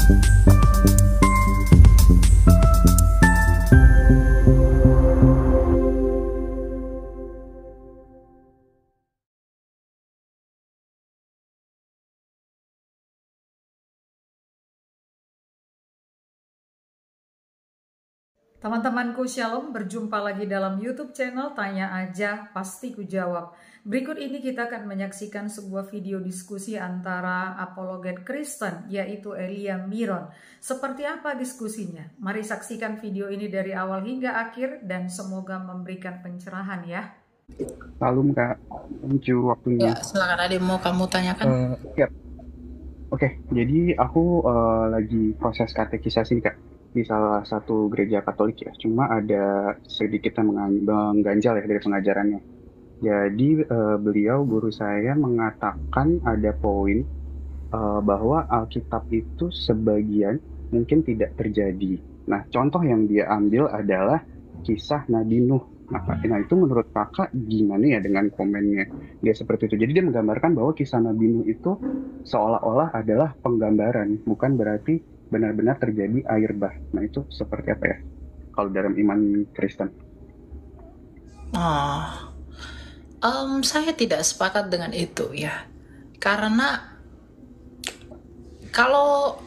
Teman-temanku Shalom, berjumpa lagi dalam YouTube channel Tanya Aja Pasti Kujawab. Berikut ini kita akan menyaksikan sebuah video diskusi antara apologet Kristen yaitu Elia Miron. Seperti apa diskusinya? Mari saksikan video ini dari awal hingga akhir dan semoga memberikan pencerahan ya. Salam Kak, thank you waktunya. Ya, silakan, ada yang mau kamu tanyakan? Ya. Oke, jadi aku lagi proses katekisasi nih Kak, di salah satu gereja Katolik ya. Cuma ada sedikit yang mengganjal ya dari pengajarannya. Jadi guru saya mengatakan ada poin bahwa Alkitab itu sebagian mungkin tidak terjadi. Nah, contoh yang dia ambil adalah kisah Nabi Nuh. Nah, itu menurut kakak gimana ya dengan komennya dia seperti itu? Jadi dia menggambarkan bahwa kisah Nabi Nuh itu seolah-olah adalah penggambaran, bukan berarti benar-benar terjadi air bah. Nah, itu seperti apa ya kalau dalam iman Kristen? Saya tidak sepakat dengan itu ya, karena kalau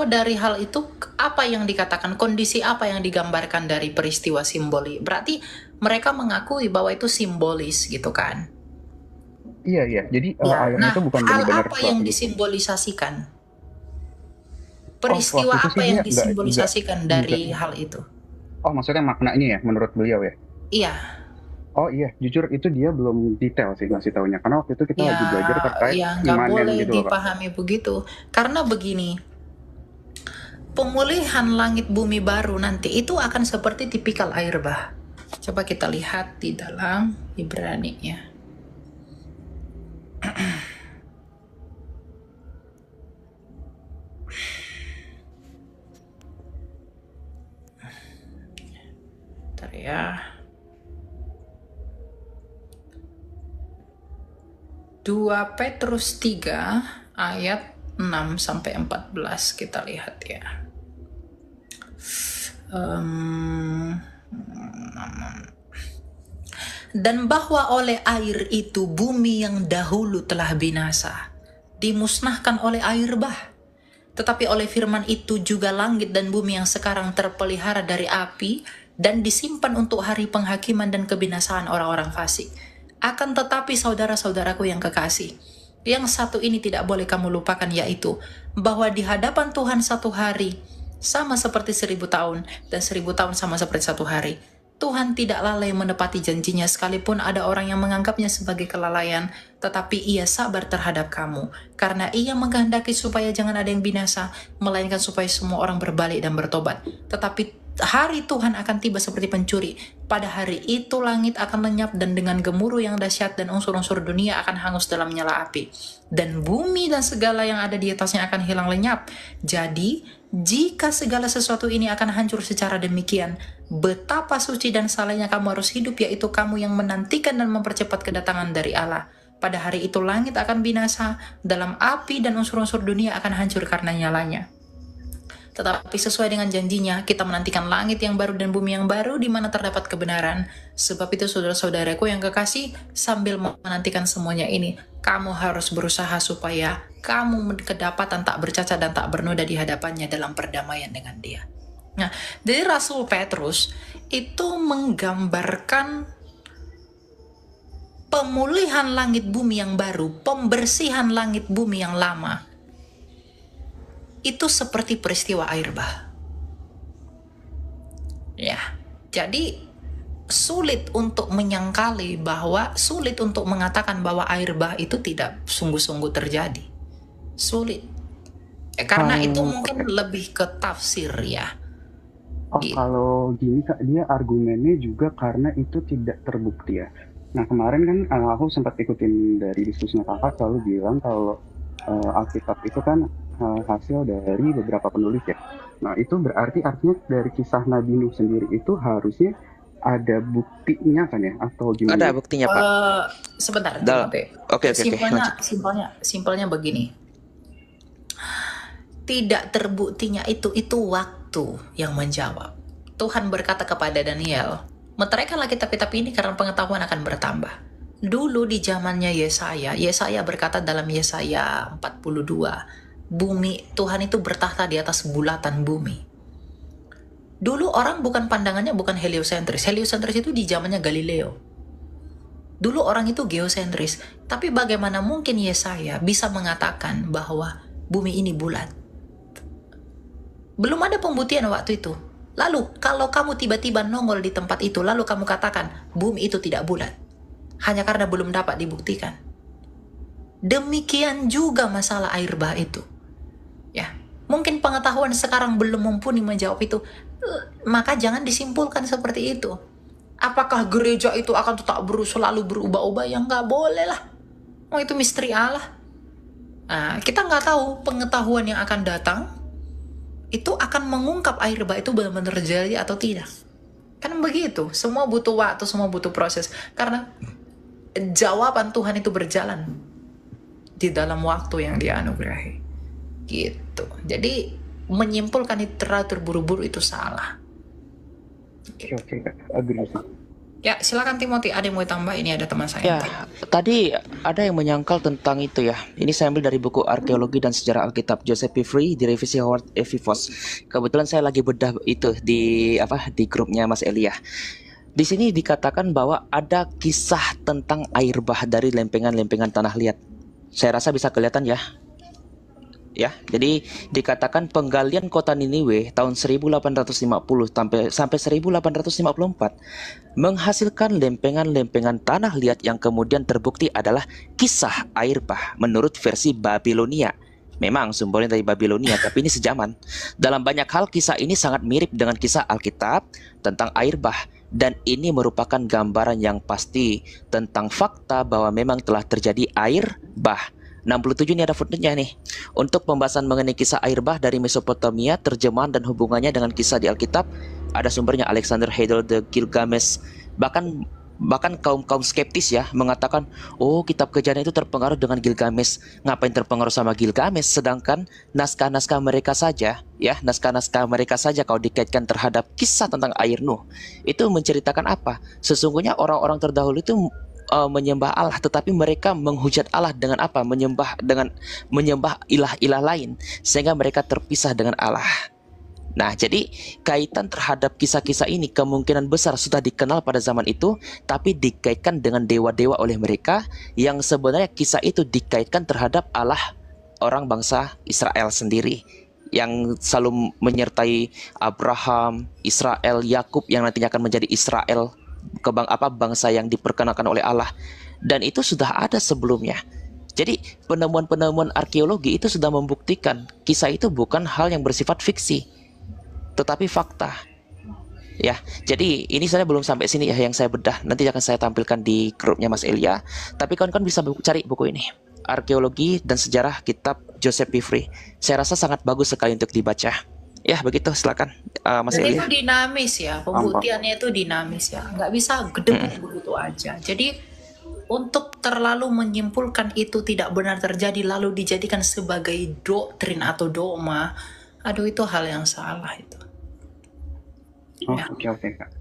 dari hal itu, apa yang dikatakan, kondisi apa yang digambarkan dari peristiwa simbolis, berarti mereka mengakui bahwa itu simbolis gitu kan? Iya. Jadi airnya itu bukan benar-benar apa yang disimbolisasikan? Peristiwa apa yang disimbolisasikan dari hal itu? Oh, maksudnya maknanya ya menurut beliau ya? Iya. Oh iya, jujur itu dia belum detail sih ngasih taunya. Karena waktu itu kita lagi belajar terkait nggak boleh gitu, dipahami Pak. Begitu. Karena begini, pemulihan langit bumi baru nanti itu akan seperti tipikal air bah. Coba kita lihat di dalam Ibrani ya. Bentar ya. 2 Petrus 3 ayat 6-14 kita lihat ya. Dan bahwa oleh air itu bumi yang dahulu telah binasa dimusnahkan oleh air bah, tetapi oleh firman itu juga langit dan bumi yang sekarang terpelihara dari api dan disimpan untuk hari penghakiman dan kebinasaan orang-orang fasik. Akan tetapi saudara-saudaraku yang kekasih, yang satu ini tidak boleh kamu lupakan, yaitu bahwa di hadapan Tuhan satu hari sama seperti 1000 tahun dan 1000 tahun sama seperti satu hari. Tuhan tidak lalai menepati janjinya sekalipun ada orang yang menganggapnya sebagai kelalaian, tetapi ia sabar terhadap kamu, karena ia menghendaki supaya jangan ada yang binasa, melainkan supaya semua orang berbalik dan bertobat. Tetapi hari Tuhan akan tiba seperti pencuri. Pada hari itu langit akan lenyap dan dengan gemuruh yang dahsyat dan unsur-unsur dunia akan hangus dalam nyala api. Dan bumi dan segala yang ada di atasnya akan hilang lenyap. Jadi, jika segala sesuatu ini akan hancur secara demikian, betapa suci dan salehnya kamu harus hidup, yaitu kamu yang menantikan dan mempercepat kedatangan dari Allah. Pada hari itu langit akan binasa dalam api dan unsur-unsur dunia akan hancur karena nyalanya. Tetapi sesuai dengan janjinya, kita menantikan langit yang baru dan bumi yang baru di mana terdapat kebenaran. Sebab itu saudara-saudaraku yang kekasih, sambil menantikan semuanya ini, kamu harus berusaha supaya kamu kedapatan tak bercacat dan tak bernoda di hadapannya dalam perdamaian dengan Dia. Nah, dari Rasul Petrus itu menggambarkan pemulihan langit bumi yang baru, pembersihan langit bumi yang lama. Itu seperti peristiwa air bah. Ya, jadi sulit untuk menyangkali bahwa, sulit untuk mengatakan bahwa air bah itu tidak sungguh-sungguh terjadi. Sulit. Karena itu mungkin lebih ke tafsir ya. Gitu. Kalau gini Kak, dia argumennya juga karena itu tidak terbukti ya. Nah, kemarin kan aku sempat ikutin dari diskusinya kakak, selalu bilang kalau Alkitab itu kan hasil dari beberapa penulis ya. Nah, itu berarti artinya dari kisah Nabi Nuh sendiri itu harusnya ada buktinya kan ya, atau gimana? Ada buktinya Pak. Sebentar. Oke. Simpelnya begini. tidak terbuktinya itu waktu yang menjawab. Tuhan berkata kepada Daniel, meteraikanlah kitab-kitab ini karena pengetahuan akan bertambah. Dulu di zamannya Yesaya berkata dalam Yesaya 42, bumi Tuhan itu bertahta di atas bulatan bumi. Dulu orang pandangannya bukan heliosentris. Heliosentris itu di zamannya Galileo. Dulu orang itu geosentris. Tapi bagaimana mungkin Yesaya bisa mengatakan bahwa bumi ini bulat? Belum ada pembuktian waktu itu. Lalu kalau kamu tiba-tiba nongol di tempat itu, lalu kamu katakan bumi itu tidak bulat, hanya karena belum dapat dibuktikan. Demikian juga masalah air bah itu. Ya, mungkin pengetahuan sekarang belum mumpuni menjawab itu. Maka jangan disimpulkan seperti itu. Apakah gereja itu akan tetap selalu berubah-ubah? Ya nggak boleh lah. Oh, itu misteri Allah. Nah, kita nggak tahu pengetahuan yang akan datang itu akan mengungkap air bah itu benar-benar terjadi atau tidak. Kan begitu. Semua butuh waktu, semua butuh proses. Karena jawaban Tuhan itu berjalan di dalam waktu yang dianugerahi. Gitu. Jadi menyimpulkan itu terlalu terburu-buru itu salah. Oke, agree sih. Ya, silakan Timothy, ada yang mau tambah? Ini ada teman saya. Ya, tadi ada yang menyangkal tentang itu ya. Ini saya ambil dari buku Arkeologi dan Sejarah Alkitab Joseph P. Free, direvisi Howard F. Voss. Kebetulan saya lagi bedah itu di grupnya Mas Elia. Di sini dikatakan bahwa ada kisah tentang air bah dari lempengan-lempengan tanah liat. Saya rasa bisa kelihatan ya. Ya, jadi dikatakan penggalian kota Niniwe tahun 1850 sampai 1854 menghasilkan lempengan-lempengan tanah liat yang kemudian terbukti adalah kisah air bah menurut versi Babilonia. Memang sumbernya dari Babilonia, tapi ini sejaman. Dalam banyak hal kisah ini sangat mirip dengan kisah Alkitab tentang air bah, dan ini merupakan gambaran yang pasti tentang fakta bahwa memang telah terjadi air bah. 67 ini ada footnote-nya nih. Untuk pembahasan mengenai kisah air bah dari Mesopotamia, terjemahan dan hubungannya dengan kisah di Alkitab, ada sumbernya Alexander Heidel de Gilgamesh. Bahkan kaum skeptis ya mengatakan, oh, kitab Kejadian itu terpengaruh dengan Gilgamesh. Ngapain terpengaruh sama Gilgamesh? Sedangkan naskah-naskah mereka saja kalau dikaitkan terhadap kisah tentang air Nuh, itu menceritakan apa? Sesungguhnya orang-orang terdahulu itu menyembah Allah, tetapi mereka menghujat Allah dengan apa? Menyembah ilah-ilah lain, sehingga mereka terpisah dengan Allah. Nah, jadi kaitan terhadap kisah-kisah ini kemungkinan besar sudah dikenal pada zaman itu, tapi dikaitkan dengan dewa-dewa oleh mereka, yang sebenarnya kisah itu dikaitkan terhadap Allah orang bangsa Israel sendiri, yang selalu menyertai Abraham, Israel, Yakub yang nantinya akan menjadi Israel, bangsa yang diperkenakan oleh Allah. Dan itu sudah ada sebelumnya. Jadi penemuan-penemuan arkeologi itu sudah membuktikan kisah itu bukan hal yang bersifat fiksi, tetapi fakta. Ya, jadi ini saya belum sampai sini ya yang saya bedah. Nanti akan saya tampilkan di grupnya Mas Elia. Tapi kawan-kawan bisa cari buku ini, Arkeologi dan Sejarah Kitab Joseph P. Free. Saya rasa sangat bagus sekali untuk dibaca. Ya, begitu, silakan Mas Elia. Itu dinamis ya, pembuktiannya itu dinamis ya, nggak bisa gede begitu aja. Jadi untuk terlalu menyimpulkan itu tidak benar terjadi lalu dijadikan sebagai doktrin atau dogma, aduh, itu hal yang salah itu. Oh, oke Kak.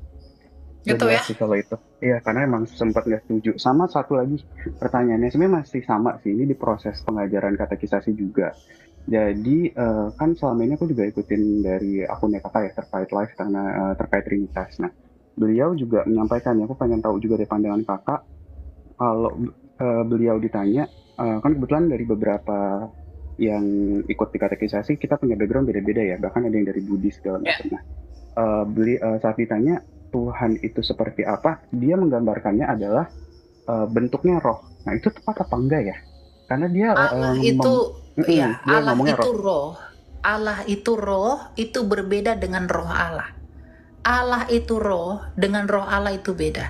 Gitu ya. Kalau itu, iya, karena emang sempat nggak setuju. Sama satu lagi pertanyaannya sebenarnya masih sama sih, ini di proses pengajaran katekisasi juga. Jadi kan selama ini aku juga ikutin dari akunnya kakak ya, terkait live karena terkait Trinitas. Nah, beliau juga menyampaikan, ya, aku pengen tahu juga dari pandangan kakak. Kalau beliau ditanya, kan kebetulan dari beberapa yang ikut di katekisasi kita punya background beda-beda ya, bahkan ada yang dari Buddhis segala macam. Nah, saat ditanya Tuhan itu seperti apa, dia menggambarkannya adalah bentuknya roh. Nah, itu tepat apa enggak ya? Karena dia Allah itu roh itu berbeda dengan roh Allah. Allah itu roh dengan roh Allah itu beda.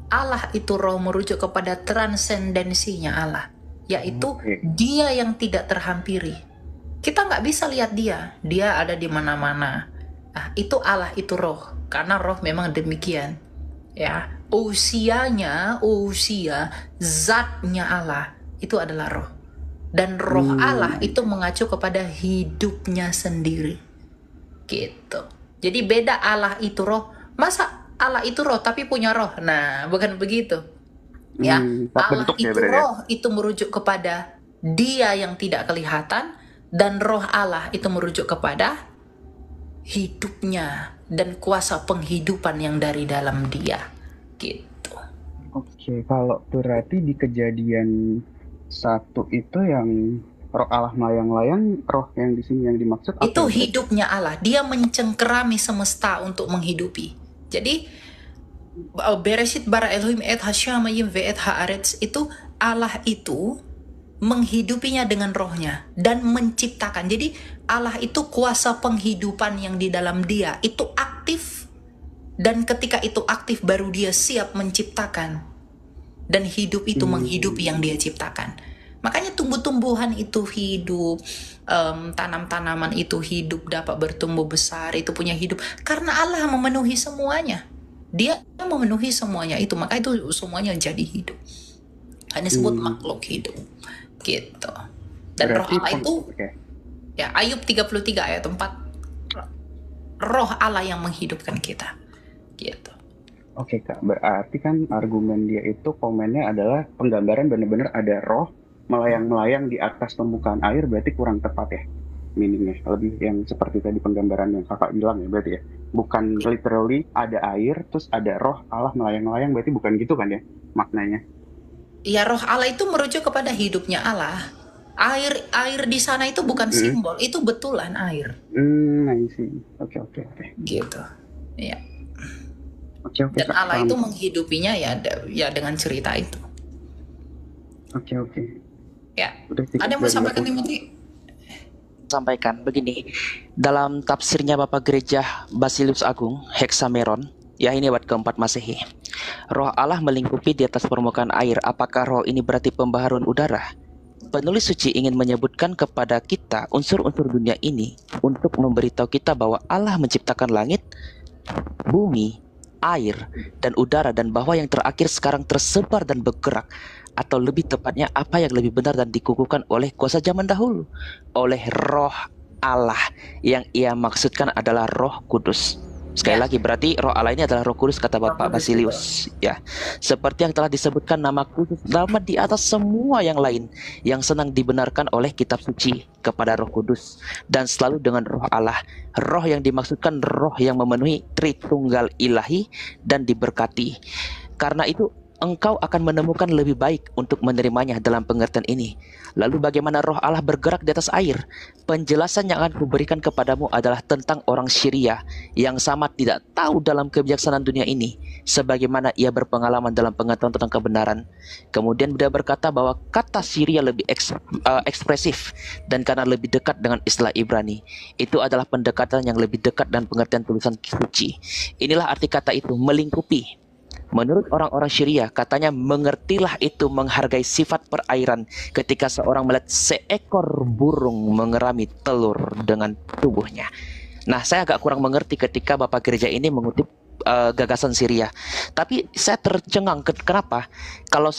Allah itu roh merujuk kepada transendensinya Allah, yaitu dia yang tidak terhampiri. Kita nggak bisa lihat dia ada di mana-mana. Nah, itu Allah itu roh, karena roh memang demikian. Ya, usia zatnya Allah itu adalah roh. Dan roh Allah itu mengacu kepada hidupnya sendiri. Gitu. Jadi beda Allah itu roh. Masa Allah itu roh tapi punya roh? Nah, bukan begitu. Ya, Allah bentuk ya itu berarti ya? roh itu merujuk kepada Dia yang tidak kelihatan, dan roh Allah itu merujuk kepada hidupnya dan kuasa penghidupan yang dari dalam Dia. Gitu. Oke, kalau berarti di kejadian 1 itu yang roh Allah melayang-layang, roh yang di sini yang dimaksud apa? Itu ya? hidupnya Allah. Dia mencengkerami semesta untuk menghidupi. Jadi Bereshit bara Elohim et hasyamayim ve et haaretz, itu Allah itu menghidupinya dengan rohnya dan menciptakan. Jadi Allah itu kuasa penghidupan yang di dalam Dia itu aktif, dan ketika itu aktif baru Dia siap menciptakan, dan hidup itu menghidupi yang Dia ciptakan. Makanya tumbuh-tumbuhan itu hidup, tanam-tanaman itu hidup, dapat bertumbuh besar, itu punya hidup karena Allah memenuhi semuanya. Dia memenuhi semuanya itu, maka itu semuanya jadi hidup. Hanya disebut makhluk hidup. Gitu. Dan roh Berarti Allah itu ya, Ayub 33 ayat 4, roh Allah yang menghidupkan kita. Gitu. Oke Kak, berarti kan argumen dia itu komennya adalah penggambaran benar-benar ada roh melayang-melayang di atas permukaan air, berarti kurang tepat ya meaningnya. Lebih yang seperti tadi penggambaran yang kakak bilang ya berarti ya. Bukan literally ada air terus ada roh Allah melayang-layang, berarti bukan gitu kan ya maknanya. Ya, roh Allah itu merujuk kepada hidupnya Allah. Air di sana itu bukan simbol, itu betulan air. I see. Oke. Gitu. Ya. Oke. Dan Kak, Allah paham. itu menghidupinya ya dengan cerita itu. Oke. Ya. Udah, Ada yang mau dari sampaikan aku. Timothy? Sampaikan begini, dalam tafsirnya Bapak Gereja Basilius Agung Hexameron, ya ini abad keempat Masehi, roh Allah melingkupi di atas permukaan air. Apakah roh ini berarti pembaharuan udara? Penulis suci ingin menyebutkan kepada kita unsur-unsur dunia ini untuk memberitahu kita bahwa Allah menciptakan langit, bumi, air, dan udara, dan bahwa yang terakhir sekarang tersebar dan bergerak, atau lebih tepatnya apa yang lebih benar dan dikukuhkan oleh kuasa zaman dahulu, oleh roh Allah yang ia maksudkan adalah Roh Kudus. Sekali lagi, berarti roh Allah ini adalah Roh Kudus, kata Bapak Basilius. Ya, seperti yang telah disebutkan, nama kudus nama di atas semua yang lain, yang senang dibenarkan oleh kitab suci kepada Roh Kudus, dan selalu dengan roh Allah. Roh yang dimaksudkan roh yang memenuhi Tritunggal Ilahi dan diberkati. Karena itu engkau akan menemukan lebih baik untuk menerimanya dalam pengertian ini. Lalu bagaimana roh Allah bergerak di atas air? Penjelasan yang akan kuberikan kepadamu adalah tentang orang Syria yang sama tidak tahu dalam kebijaksanaan dunia ini, sebagaimana ia berpengalaman dalam pengetahuan tentang kebenaran. Kemudian dia berkata bahwa kata Syria lebih ekspresif, dan karena lebih dekat dengan istilah Ibrani, itu adalah pendekatan yang lebih dekat dan pengertian tulisan suci. Inilah arti kata itu, melingkupi. Menurut orang-orang Syria, katanya mengertilah itu menghargai sifat perairan ketika seorang melihat seekor burung mengerami telur dengan tubuhnya. Nah, saya agak kurang mengerti ketika Bapak Gereja ini mengutip gagasan Syria. Tapi saya tercengang. Kenapa? Kalau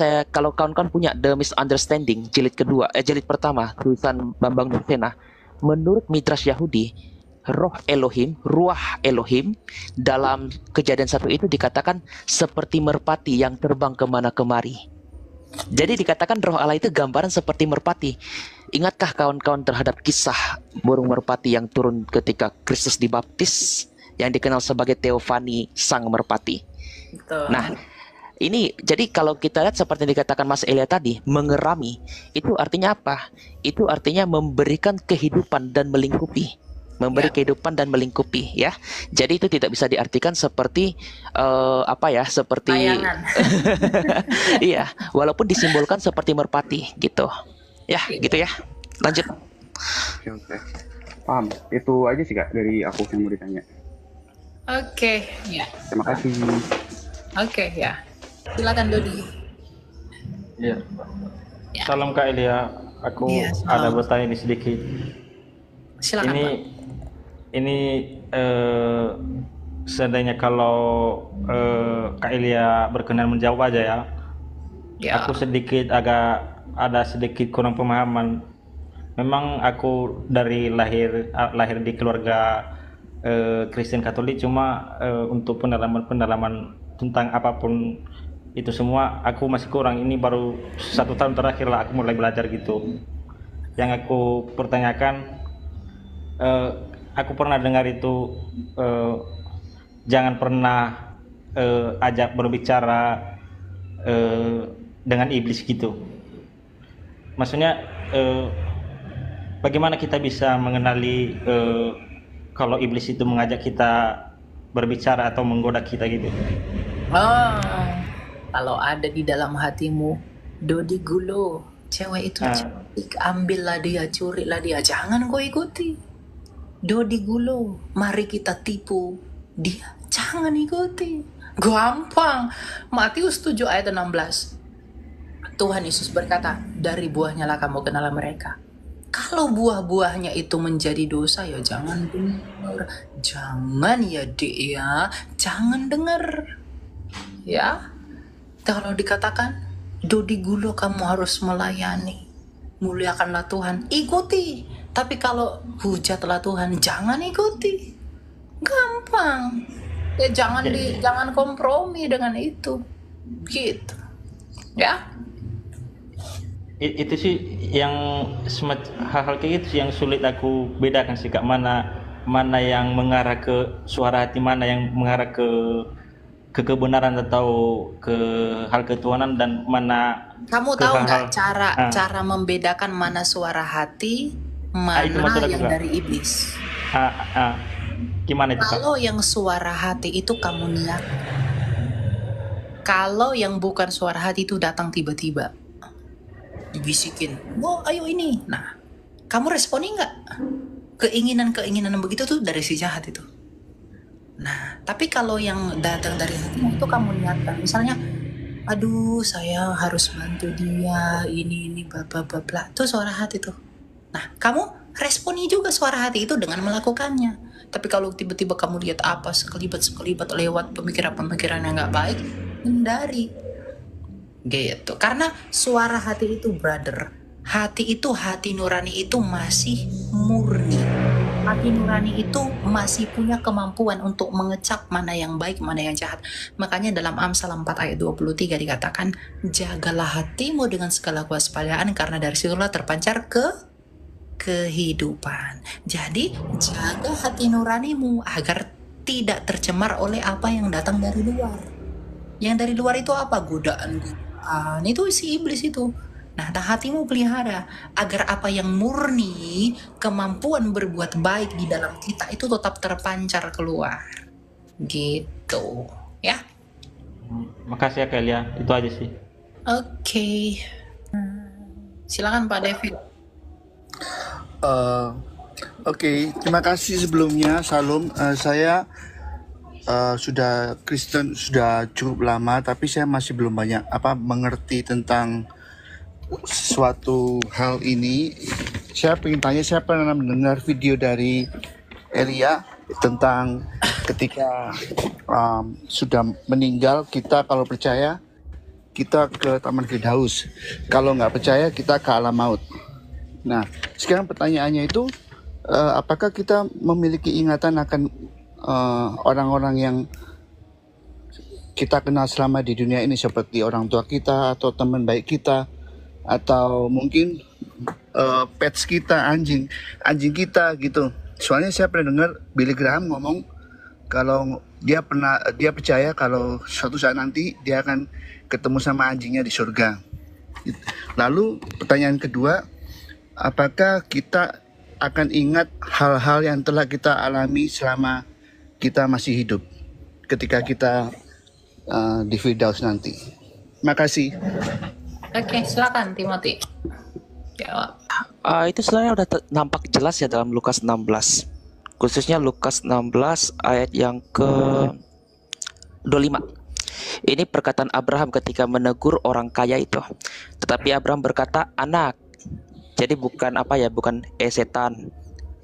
kawan-kawan punya The Misunderstanding jilid pertama tulisan Bambang Nursena, menurut Midrash Yahudi, roh Elohim, ruah Elohim dalam Kejadian 1 itu dikatakan seperti merpati yang terbang kemana kemari. Jadi dikatakan roh Allah itu gambaran seperti merpati. Ingatkah kawan-kawan terhadap kisah burung merpati yang turun ketika Kristus dibaptis, yang dikenal sebagai Teofani sang merpati? Betul. Nah, ini jadi kalau kita lihat seperti yang dikatakan Mas Elia tadi, mengerami, itu artinya apa? Itu artinya memberikan kehidupan dan melingkupi. Memberi kehidupan dan melingkupi, ya. Jadi itu tidak bisa diartikan seperti seperti Layangan. iya, walaupun disimbolkan seperti merpati gitu. Ya, gitu ya. Lanjut. Oke. Paham. Itu aja sih Kak dari aku yang mau ditanya. Oke, ya. Terima kasih. Oke, ya. Silakan Dodi. Iya. Ya. Salam Kak Elia. Aku Iya, ada salam. bertanya ini sedikit. Silakan, Pak. Ini seandainya kalau Kak Elia berkenan menjawab aja ya. Ya. Aku sedikit agak ada sedikit kurang pemahaman. Memang aku dari lahir di keluarga Kristen Katolik, cuma untuk pendalaman tentang apapun itu semua aku masih kurang. Ini baru 1 tahun terakhir lah aku mulai belajar gitu. Yang aku pertanyakan, aku pernah dengar itu jangan pernah ajak berbicara dengan iblis gitu. Maksudnya bagaimana kita bisa mengenali kalau iblis itu mengajak kita berbicara atau menggoda kita gitu? Kalau ada di dalam hatimu, Dodi Gulo, cewek itu cantik, ambillah dia, curilah dia, jangan kau ikuti. Dodi Gulo, mari kita tipu dia, jangan ikuti. Gampang. Matius 7 ayat 16. Tuhan Yesus berkata, dari buahnya lah kamu kenal mereka. Kalau buah-buahnya itu menjadi dosa, ya jangan dengar. Jangan ya dek ya, jangan dengar. Ya, kalau dikatakan, Dodi Gulo kamu harus melayani. Muliakanlah Tuhan, ikuti. Tapi kalau hujatlah Tuhan, jangan ikuti. Gampang. Ya jangan kompromi dengan itu. Gitu. Ya. Itu sih yang hal-hal kayak gitu sih yang sulit aku bedakan sih Kak, mana yang mengarah ke suara hati, mana yang mengarah ke kebenaran atau ke hal ketuhanan, dan mana kamu tahu nggak cara membedakan mana suara hati, mana yang dari iblis? Gimana itu Kak? Kalau yang suara hati itu kamu niat. Kalau yang bukan suara hati itu datang tiba-tiba. Dibisikin, wow ayo ini. Nah, kamu responi nggak? Keinginan begitu tuh dari si jahat itu. Nah, tapi kalau yang datang dari hatimu itu kamu niatkan. Misalnya, aduh saya harus bantu dia, ini bla bla bla bla. Itu suara hati tuh. Nah, kamu responi juga suara hati itu dengan melakukannya. Tapi kalau tiba-tiba kamu lihat apa sekelibat lewat pemikiran-pemikiran yang nggak baik, hindari. Gitu. Karena suara hati itu, brother, hati nurani itu masih murni. Hati nurani itu masih punya kemampuan untuk mengecap mana yang baik, mana yang jahat. Makanya dalam Amsal 4 ayat 23 dikatakan, jagalah hatimu dengan segala kewaspadaan, karena dari situlah terpancar kehidupan. Jadi jaga hati nuranimu agar tidak tercemar oleh apa yang datang dari luar. Yang dari luar itu apa? Godaan. Itu si iblis itu. Nah, hatimu pelihara agar apa yang murni, kemampuan berbuat baik di dalam kita itu tetap terpancar keluar. Gitu, ya. Makasih ya Kelia, itu aja sih. Oke. Silakan Pak David. Oke, terima kasih sebelumnya. Salam. Saya sudah Kristen sudah cukup lama, tapi saya masih belum banyak mengerti tentang suatu hal ini. Saya ingin tanya, saya pernah mendengar video dari Elia tentang ketika sudah meninggal, kita kalau percaya kita ke Taman Firdaus, kalau nggak percaya kita ke alam maut. Nah, sekarang pertanyaannya itu, apakah kita memiliki ingatan akan orang-orang yang kita kenal selama di dunia ini, seperti orang tua kita atau teman baik kita, atau mungkin pets kita, anjing kita gitu. Soalnya saya pernah dengar Billy Graham ngomong kalau dia percaya kalau suatu saat nanti dia akan ketemu sama anjingnya di surga. Lalu pertanyaan kedua, apakah kita akan ingat hal-hal yang telah kita alami selama kita masih hidup ketika kita di Firdaus nanti? Makasih. Oke, silakan Timothy. Jawab. Itu sebenarnya udah nampak jelas ya dalam Lukas 16. Khususnya Lukas 16 ayat yang ke 25. Ini perkataan Abraham ketika menegur orang kaya itu. Tetapi Abraham berkata, anak. Jadi bukan bukan setan,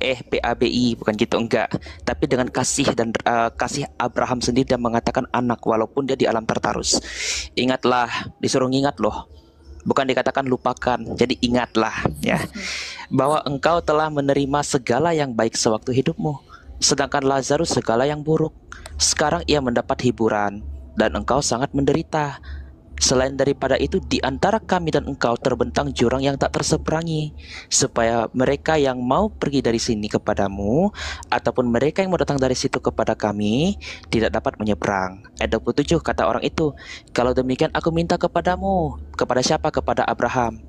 PABI, bukan gitu, enggak. Tapi dengan kasih dan kasih Abraham sendiri dan mengatakan anak walaupun dia di alam tertarus. Ingatlah, disuruh ingat loh. bukan dikatakan lupakan. Jadi ingatlah ya, bahwa engkau telah menerima segala yang baik sewaktu hidupmu, sedangkan Lazarus segala yang buruk. Sekarang ia mendapat hiburan dan engkau sangat menderita. Selain daripada itu, di antara kami dan engkau terbentang jurang yang tak terseberangi, supaya mereka yang mau pergi dari sini kepadamu, ataupun mereka yang mau datang dari situ kepada kami, tidak dapat menyeberang. Ayat 27 kata orang itu, kalau demikian aku minta kepadamu. Kepada siapa? Kepada Abraham.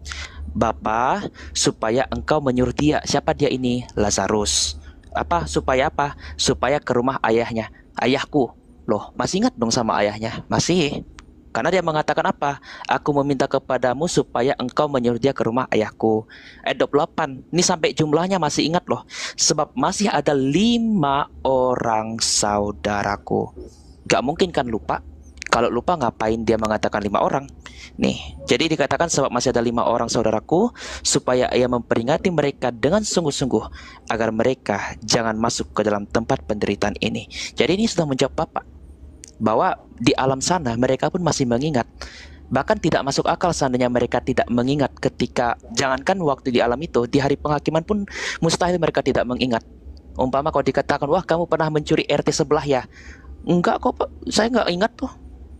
Bapa, supaya engkau menyuruh dia. Siapa dia ini? Lazarus. Apa? Supaya apa? Supaya ke rumah ayahnya. Ayahku. Loh, masih ingat dong sama ayahnya? Masih. Karena dia mengatakan apa? Aku meminta kepadamu supaya engkau menyuruh dia ke rumah ayahku. Ayat 28. Ini sampai jumlahnya masih ingat loh. Sebab masih ada 5 orang saudaraku. Gak mungkin kan lupa? Kalau lupa ngapain dia mengatakan 5 orang? Nih, jadi dikatakan sebab masih ada 5 orang saudaraku, supaya ia memperingati mereka dengan sungguh-sungguh, agar mereka jangan masuk ke dalam tempat penderitaan ini. Jadi ini sudah menjawab Bapak, bahwa di alam sana mereka pun masih mengingat. Bahkan tidak masuk akal seandainya mereka tidak mengingat ketika, jangankan waktu di alam itu, di hari penghakiman pun mustahil mereka tidak mengingat. Umpama kalau dikatakan, wah kamu pernah mencuri RT sebelah ya? Enggak kok Pak, saya nggak ingat tuh.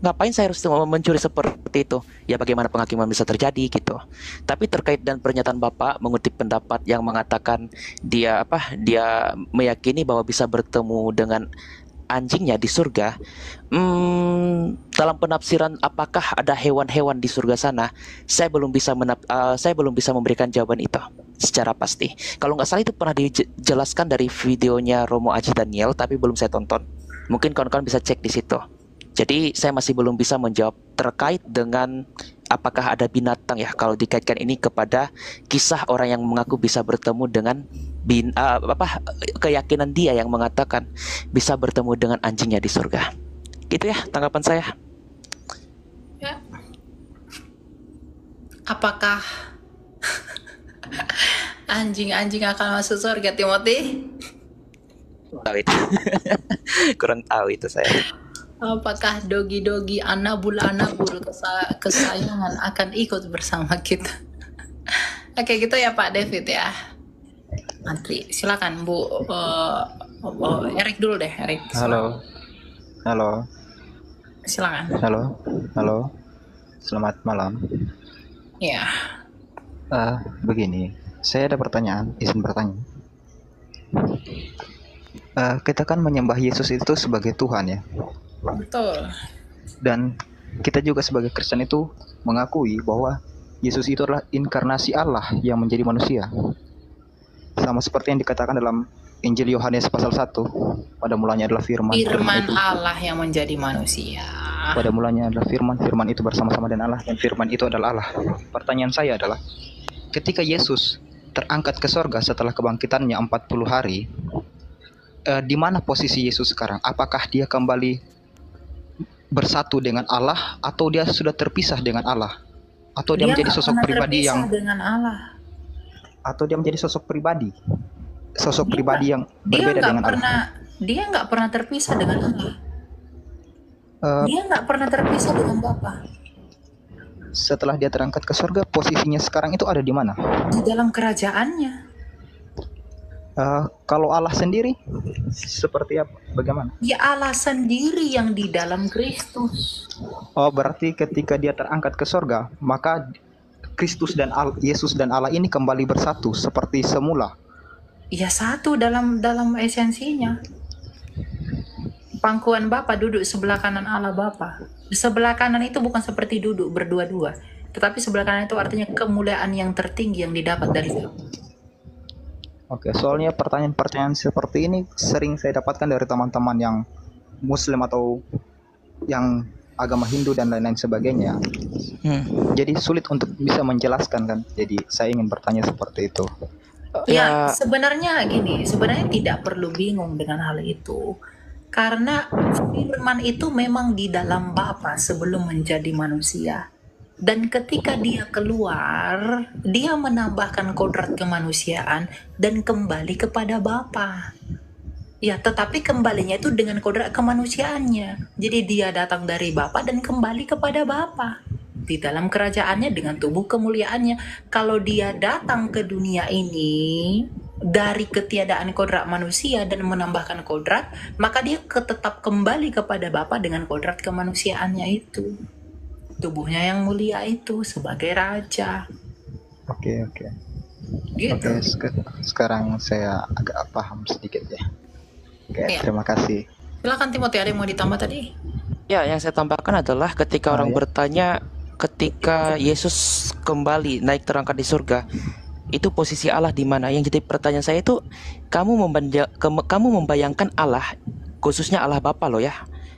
Ngapain saya harus mencuri seperti itu? Ya bagaimana penghakiman bisa terjadi gitu. Tapi terkait dan pernyataan Bapak mengutip pendapat yang mengatakan dia meyakini bahwa bisa bertemu dengan anjingnya di surga. Dalam penafsiran apakah ada hewan-hewan di surga sana, saya belum bisa memberikan jawaban itu secara pasti. Kalau nggak salah itu pernah dijelaskan dari videonya Romo Aji Daniel, tapi belum saya tonton. Mungkin kawan-kawan bisa cek di situ. Jadi saya masih belum bisa menjawab terkait dengan apakah ada binatang ya, kalau dikaitkan ini kepada kisah orang yang mengaku bisa bertemu dengan keyakinan dia yang mengatakan bisa bertemu dengan anjingnya di surga. Gitu ya tanggapan saya. Ya. Apakah anjing-anjing akan masuk surga, Timothy? Tahu itu. Kurang tahu itu saya. Apakah dogi-dogi anabul kesayangan akan ikut bersama kita? Oke, gitu ya Pak David ya. Nanti silakan Bu Erik dulu deh, Erik. Halo. Silakan. Halo. Selamat malam. Ya. Begini, saya ada pertanyaan, izin bertanya. Kita kan menyembah Yesus itu sebagai Tuhan ya. Betul. Dan kita juga sebagai Kristen itu mengakui bahwa Yesus itu adalah inkarnasi Allah yang menjadi manusia. Sama seperti yang dikatakan dalam Injil Yohanes pasal 1, pada mulanya adalah firman Allah yang menjadi manusia. Pada mulanya adalah firman itu bersama-sama dengan Allah, dan firman itu adalah Allah. Pertanyaan saya adalah, ketika Yesus terangkat ke sorga setelah kebangkitannya 40 hari, di mana posisi Yesus sekarang? Apakah dia kembali bersatu dengan Allah, atau dia sudah terpisah dengan Allah, atau dia menjadi sosok pribadi yang dengan Allah, atau dia menjadi sosok pribadi yang berbeda dengan Allah? Dia nggak pernah terpisah dengan Allah. Dia nggak pernah terpisah dengan Bapa. Setelah dia terangkat ke surga, posisinya sekarang itu ada di mana? Di dalam kerajaannya. Kalau Allah sendiri seperti apa? Bagaimana? Ya Allah sendiri yang di dalam Kristus. Oh, berarti ketika dia terangkat ke surga, maka Kristus dan Yesus dan Allah ini kembali bersatu seperti semula. Ya, satu dalam esensinya. Pangkuan Bapa duduk sebelah kanan Allah Bapa. Sebelah kanan itu bukan seperti duduk berdua-dua, tetapi sebelah kanan itu artinya kemuliaan yang tertinggi yang didapat dari Bapa. Oke, soalnya pertanyaan-pertanyaan seperti ini sering saya dapatkan dari teman-teman yang Muslim atau yang agama Hindu dan lain-lain sebagainya. Jadi sulit untuk bisa menjelaskan kan. Jadi saya ingin bertanya seperti itu. Ya, sebenarnya tidak perlu bingung dengan hal itu. Karena firman itu memang di dalam Bapa sebelum menjadi manusia. Dan ketika dia keluar, dia menambahkan kodrat kemanusiaan dan kembali kepada Bapa. Ya, tetapi kembalinya itu dengan kodrat kemanusiaannya. Jadi dia datang dari Bapa dan kembali kepada Bapa. di dalam kerajaannya dengan tubuh kemuliaannya. Kalau dia datang ke dunia ini dari ketiadaan kodrat manusia dan menambahkan kodrat, maka dia tetap kembali kepada Bapa dengan kodrat kemanusiaannya itu. Tubuhnya yang mulia itu sebagai raja. Oke. Gitu. Oke, sekarang saya agak paham sedikit ya. Oke, Iya. terima kasih. Silakan Timothy, ada yang mau ditambah tadi? Ya, yang saya tambahkan adalah ketika orang ya. bertanya ketika Yesus kembali naik terangkat di surga, itu posisi Allah di mana? Yang jadi pertanyaan saya itu, kamu membayangkan Allah, khususnya Allah Bapa loh ya.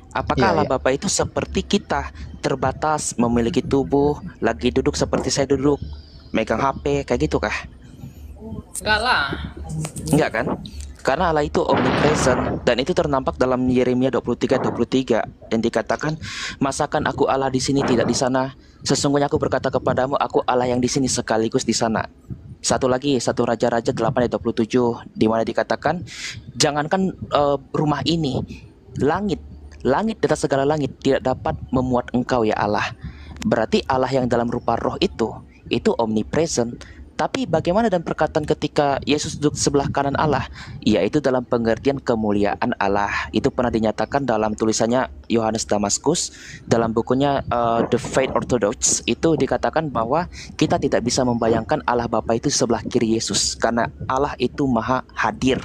Apakah Iya, Allah iya. Bapa itu seperti kita, terbatas, memiliki tubuh, lagi duduk seperti saya duduk, megang HP, kayak gitu kah? Enggak lah. Enggak kan? Karena Allah itu omnipresent dan itu ternampak dalam Yeremia 23:23 yang dikatakan, "Masakan aku Allah di sini tidak di sana? Sesungguhnya aku berkata kepadamu, aku Allah yang di sini sekaligus di sana." Satu lagi, 1 Raja-Raja 8:27 di mana dikatakan, "Jangankan rumah ini, langit di atas segala langit tidak dapat memuat engkau ya Allah." Berarti Allah yang dalam rupa roh itu omnipresent. Tapi bagaimana dan perkataan ketika Yesus duduk sebelah kanan Allah, yaitu dalam pengertian kemuliaan Allah. Itu pernah dinyatakan dalam tulisannya Yohanes Damaskus dalam bukunya The Faith Orthodox. Itu dikatakan bahwa kita tidak bisa membayangkan Allah Bapa itu sebelah kiri Yesus, karena Allah itu maha hadir.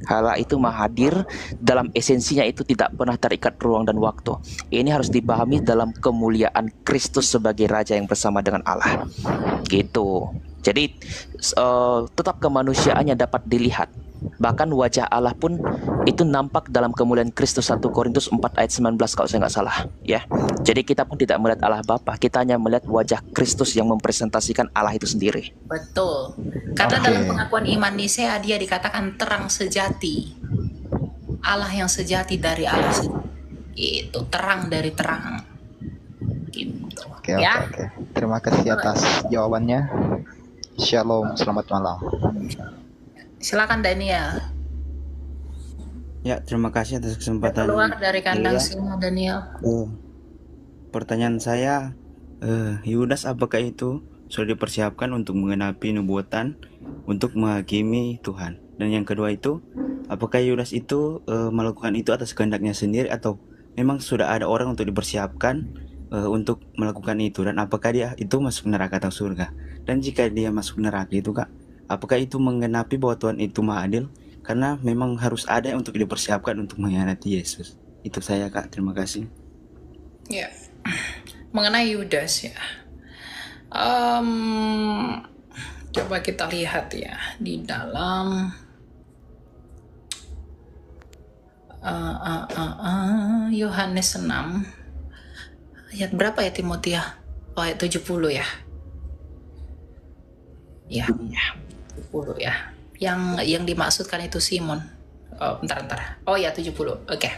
Allah itu maha hadir, dalam esensinya itu tidak pernah terikat ruang dan waktu. Ini harus dipahami dalam kemuliaan Kristus sebagai Raja yang bersama dengan Allah. Gitu. Jadi tetap kemanusiaannya dapat dilihat. Bahkan wajah Allah pun itu nampak dalam kemuliaan Kristus. 1 Korintus 4:19 kalau saya nggak salah ya. Jadi kita pun tidak melihat Allah Bapa, kita hanya melihat wajah Kristus yang mempresentasikan Allah itu sendiri. Betul. Karena dalam pengakuan iman Nisea dia dikatakan terang sejati. Allah yang sejati dari Allah sejati. Itu terang dari terang. Gitu. Oke. Ya. Terima kasih atas jawabannya. Shalom, selamat malam. Silakan Daniel. Ya, terima kasih atas kesempatan. Keluar dari kandang Iya. singa Daniel. Pertanyaan saya, Yudas apakah itu sudah dipersiapkan untuk menggenapi nubuatan untuk menghakimi Tuhan? Dan yang kedua itu, apakah Yudas itu melakukan itu atas kehendaknya sendiri atau memang sudah ada orang untuk dipersiapkan untuk melakukan itu? Dan apakah dia itu masuk neraka atau surga? Dan jika dia masuk neraka itu Kak, apakah itu menggenapi bahwa Tuhan itu maha adil? Karena memang harus ada yang untuk dipersiapkan untuk mengkhianati Yesus. Itu saya Kak, terima kasih. Ya. Mengenai Yudas ya. Coba kita lihat ya di dalam Yohanes 6 ayat berapa ya Timothy ya? Oh, ayat 70 ya. Ya, 70 ya. Yang dimaksudkan itu Simon. Oh, bentar. Oh ya, 70. Oke.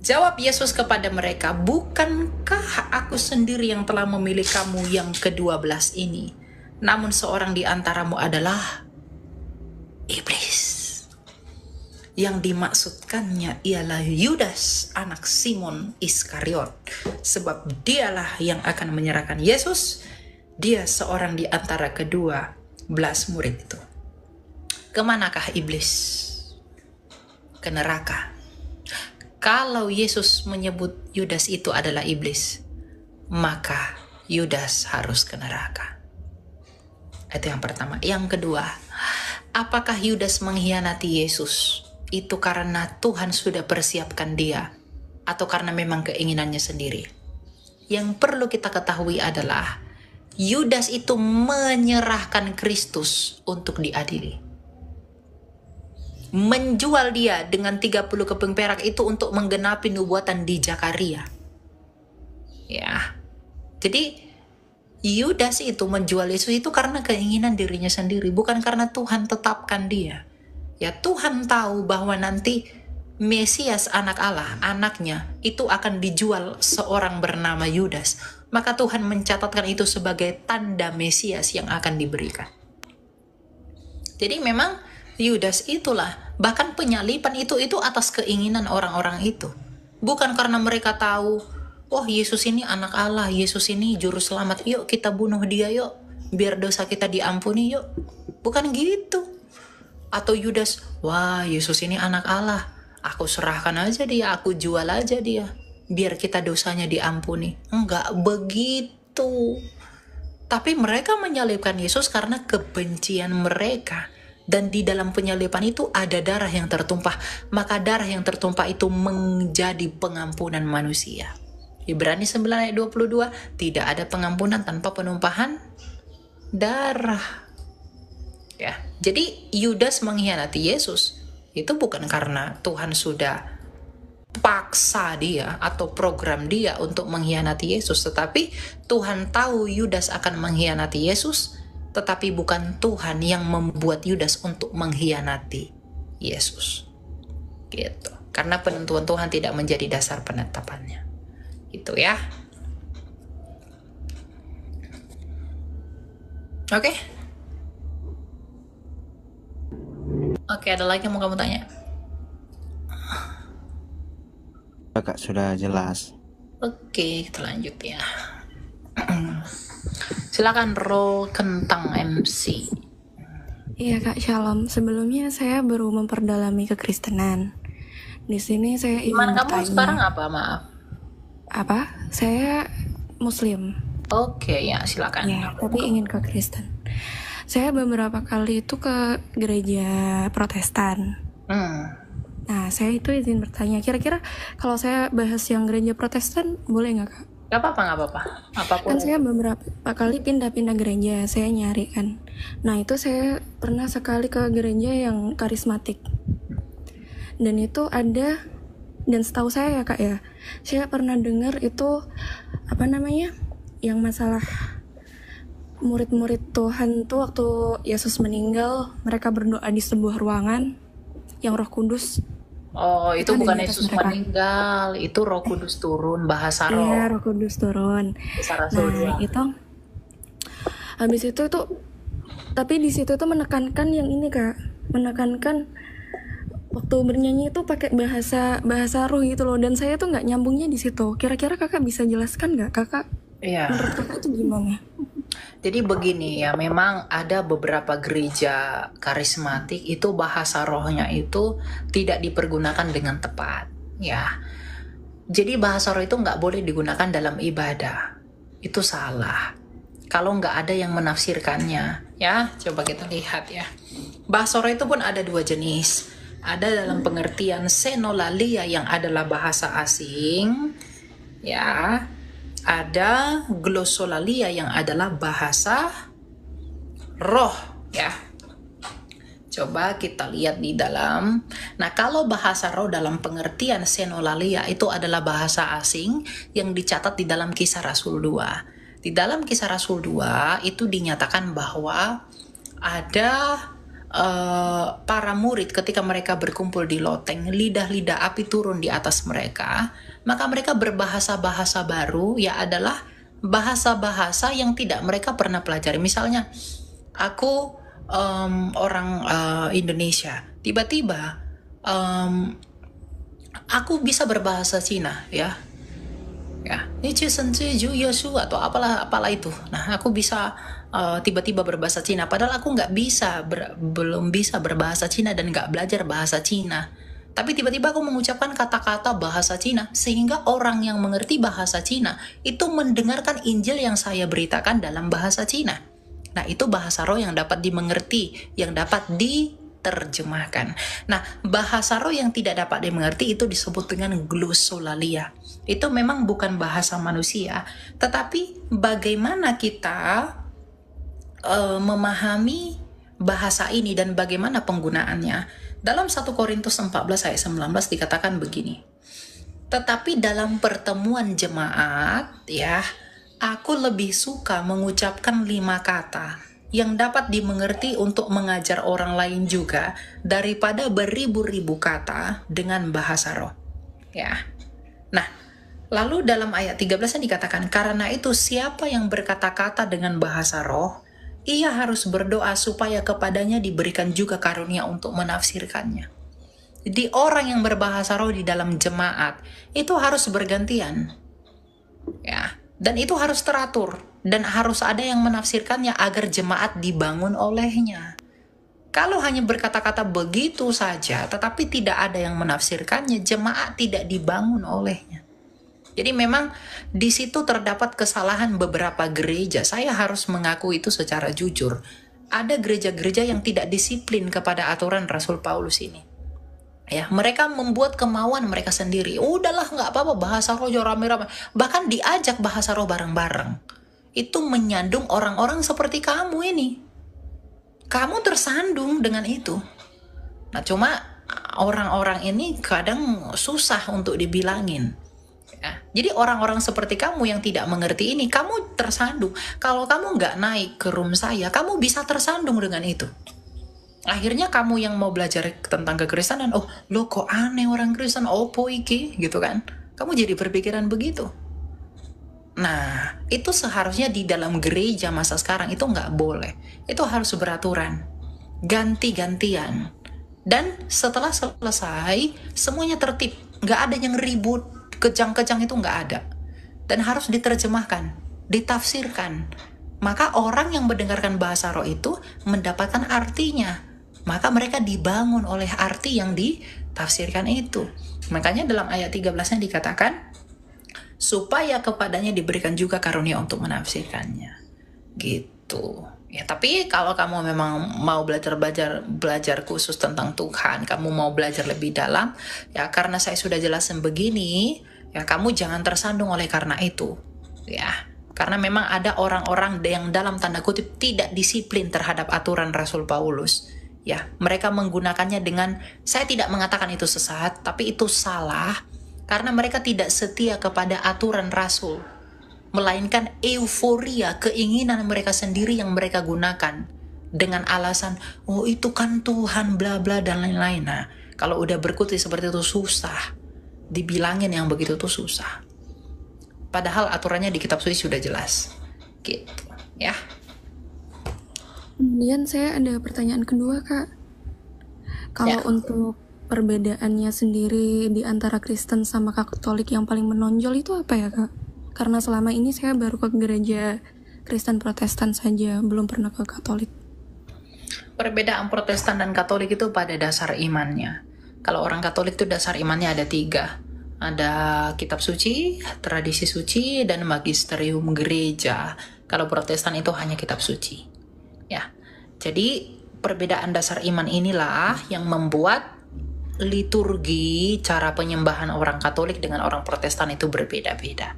Jawab Yesus kepada mereka, "Bukankah aku sendiri yang telah memilih kamu yang ke-12 ini? Namun seorang di antaramu adalah iblis." Yang dimaksudkannya ialah Yudas, anak Simon Iskariot. Sebab dialah yang akan menyerahkan Yesus. Dia seorang di antara ke-12 murid itu. Kemanakah iblis? Ke neraka. Kalau Yesus menyebut Yudas itu adalah iblis, maka Yudas harus ke neraka. Itu yang pertama. Yang kedua, apakah Yudas mengkhianati Yesus? Itu karena Tuhan sudah persiapkan dia, atau karena memang keinginannya sendiri? Yang perlu kita ketahui adalah Yudas itu menyerahkan Kristus untuk diadili. Menjual dia dengan 30 keping perak itu untuk menggenapi nubuatan di Zakaria. Ya. Jadi Yudas itu menjual Yesus itu karena keinginan dirinya sendiri, bukan karena Tuhan tetapkan dia. Ya, Tuhan tahu bahwa nanti Mesias anak Allah, anaknya, itu akan dijual seorang bernama Yudas. Maka Tuhan mencatatkan itu sebagai tanda Mesias yang akan diberikan. Jadi memang Yudas itulah, bahkan penyaliban itu atas keinginan orang-orang itu. Bukan karena mereka tahu wah Yesus ini anak Allah, Yesus ini juru selamat, yuk kita bunuh dia yuk, biar dosa kita diampuni yuk. Bukan gitu. Atau Yudas, wah Yesus ini anak Allah, aku serahkan aja dia, aku jual aja dia, biar kita dosanya diampuni. Enggak begitu. Tapi mereka menyalibkan Yesus karena kebencian mereka. Dan di dalam penyaliban itu ada darah yang tertumpah. Maka darah yang tertumpah itu menjadi pengampunan manusia. Ibrani 9 ayat 22, tidak ada pengampunan tanpa penumpahan darah. Ya, jadi Yudas mengkhianati Yesus itu bukan karena Tuhan sudah paksa dia atau program dia untuk mengkhianati Yesus, tetapi Tuhan tahu Yudas akan mengkhianati Yesus, tetapi bukan Tuhan yang membuat Yudas untuk mengkhianati Yesus. Gitu. Karena penentuan Tuhan tidak menjadi dasar penetapannya. Itu ya. Oke. Oke, ada lagi yang mau kamu tanya? Kak, sudah jelas. Oke, kita lanjut ya. Silakan roll kentang MC. Iya Kak, Shalom. Sebelumnya saya baru memperdalami kekristenan. Di sini saya ingin Gimana kamu bertanya. sekarang apa? Maaf. Apa? Saya Muslim. Oke, ya silakan. Ya, tapi ingin ke Kristen. Saya beberapa kali itu ke gereja Protestan. Nah, saya itu izin bertanya, kira-kira kalau saya bahas yang gereja Protestan boleh nggak Kak? Gak apa-apa. Apapun. Kan saya beberapa kali pindah-pindah gereja, saya nyari kan. Nah, itu saya pernah sekali ke gereja yang karismatik. Dan itu ada, dan setahu saya ya Kak ya, saya pernah dengar itu, apa namanya, yang masalah murid-murid Tuhan tuh waktu Yesus meninggal, mereka berdoa di sebuah ruangan yang Roh Kudus. Oh, itu ada bukan di atas Yesus mereka. meninggal, itu Roh Kudus turun, bahasa roh. Iya, Roh Kudus turun. Bahasa Rasul Nah, 2. itu habis itu tapi di situ tuh menekankan yang ini Kak, menekankan waktu bernyanyi itu pakai bahasa roh gitu loh, dan saya tuh nggak nyambungnya di situ. Kira-kira Kakak bisa jelaskan nggak, Kakak? Iya. Menurut Kakak itu gimana? Jadi begini ya, memang ada beberapa gereja karismatik itu bahasa rohnya itu tidak dipergunakan dengan tepat, ya. Jadi bahasa roh itu nggak boleh digunakan dalam ibadah, itu salah. Kalau nggak ada yang menafsirkannya, ya. Coba kita lihat ya. Bahasa roh itu pun ada dua jenis. Ada dalam pengertian senolalia yang adalah bahasa asing, ya. Ada glosolalia yang adalah bahasa roh, ya. Coba kita lihat di dalam. Nah, kalau bahasa roh dalam pengertian senolalia itu adalah bahasa asing yang dicatat di dalam Kisah Rasul 2. Di dalam Kisah Rasul 2 itu dinyatakan bahwa ada para murid ketika mereka berkumpul di loteng, lidah-lidah api turun di atas mereka, maka mereka berbahasa-bahasa baru, ya adalah bahasa-bahasa yang tidak mereka pernah pelajari. Misalnya, aku orang Indonesia, tiba-tiba aku bisa berbahasa Cina, ya, atau apalah itu. Nah, aku bisa tiba-tiba berbahasa Cina, padahal aku belum bisa berbahasa Cina dan nggak belajar bahasa Cina. Tapi tiba-tiba aku mengucapkan kata-kata bahasa Cina, sehingga orang yang mengerti bahasa Cina itu mendengarkan Injil yang saya beritakan dalam bahasa Cina. Nah, itu bahasa roh yang dapat dimengerti, yang dapat diterjemahkan. Nah, bahasa roh yang tidak dapat dimengerti itu disebut dengan glosolalia. Itu memang bukan bahasa manusia, tetapi bagaimana kita memahami bahasa ini dan bagaimana penggunaannya. Dalam 1 Korintus 14 ayat 19 dikatakan begini. Tetapi dalam pertemuan jemaat, ya, aku lebih suka mengucapkan 5 kata yang dapat dimengerti untuk mengajar orang lain juga daripada beribu-ribu kata dengan bahasa roh. Ya. Nah, lalu dalam ayat 13 dikatakan, karena itu siapa yang berkata-kata dengan bahasa roh, ia harus berdoa supaya kepadanya diberikan juga karunia untuk menafsirkannya. Jadi orang yang berbahasa roh di dalam jemaat itu harus bergantian. Ya, dan itu harus teratur dan harus ada yang menafsirkannya agar jemaat dibangun olehnya. Kalau hanya berkata-kata begitu saja, tetapi tidak ada yang menafsirkannya, jemaat tidak dibangun olehnya. Jadi memang di situ terdapat kesalahan beberapa gereja. Saya harus mengaku itu secara jujur. Ada gereja-gereja yang tidak disiplin kepada aturan Rasul Paulus ini. Ya, mereka membuat kemauan mereka sendiri. Udahlah, nggak apa-apa, bahasa roh rame-rame. Bahkan diajak bahasa roh bareng-bareng. Itu menyandung orang-orang seperti kamu ini. Kamu tersandung dengan itu. Nah, cuma orang-orang ini kadang susah untuk dibilangin. Ya, jadi orang-orang seperti kamu yang tidak mengerti ini, kamu tersandung. Kalau kamu nggak naik ke room saya, kamu bisa tersandung dengan itu. Akhirnya kamu yang mau belajar tentang kekristenan, oh lo kok aneh orang Kristen, opo iki, gitu kan. Kamu jadi berpikiran begitu. Nah, itu seharusnya di dalam gereja masa sekarang itu nggak boleh. Itu harus beraturan, ganti-gantian. Dan setelah selesai, semuanya tertib. Nggak ada yang ribut, kejang-kejang itu nggak ada. Dan harus diterjemahkan, ditafsirkan. Maka orang yang mendengarkan bahasa roh itu mendapatkan artinya. Maka mereka dibangun oleh arti yang ditafsirkan itu. Makanya dalam ayat 13-nya dikatakan, supaya kepadanya diberikan juga karunia untuk menafsirkannya. Gitu. Ya, tapi kalau kamu memang mau belajar khusus tentang Tuhan, kamu mau belajar lebih dalam, ya karena saya sudah jelasin begini, ya kamu jangan tersandung oleh karena itu. Ya, karena memang ada orang-orang yang dalam tanda kutip tidak disiplin terhadap aturan Rasul Paulus. Ya, mereka menggunakannya dengan, saya tidak mengatakan itu sesat, tapi itu salah. Karena mereka tidak setia kepada aturan Rasul, melainkan euforia, keinginan mereka sendiri yang mereka gunakan dengan alasan, oh itu kan Tuhan, bla bla dan lain-lain. Nah, kalau udah berkutik seperti itu susah, dibilangin yang begitu tuh susah. Padahal aturannya di kitab suci sudah jelas, gitu, ya. Kemudian saya ada pertanyaan kedua, Kak. Kalau untuk perbedaannya sendiri di antara Kristen sama Katolik yang paling menonjol itu apa ya, Kak? Karena selama ini saya baru ke gereja Kristen Protestan saja, belum pernah ke Katolik. Perbedaan Protestan dan Katolik itu pada dasar imannya. Kalau orang Katolik itu dasar imannya ada 3. Ada kitab suci, tradisi suci, dan magisterium gereja. Kalau Protestan itu hanya kitab suci. Ya, jadi perbedaan dasar iman inilah yang membuat liturgi, cara penyembahan orang Katolik dengan orang Protestan itu berbeda-beda.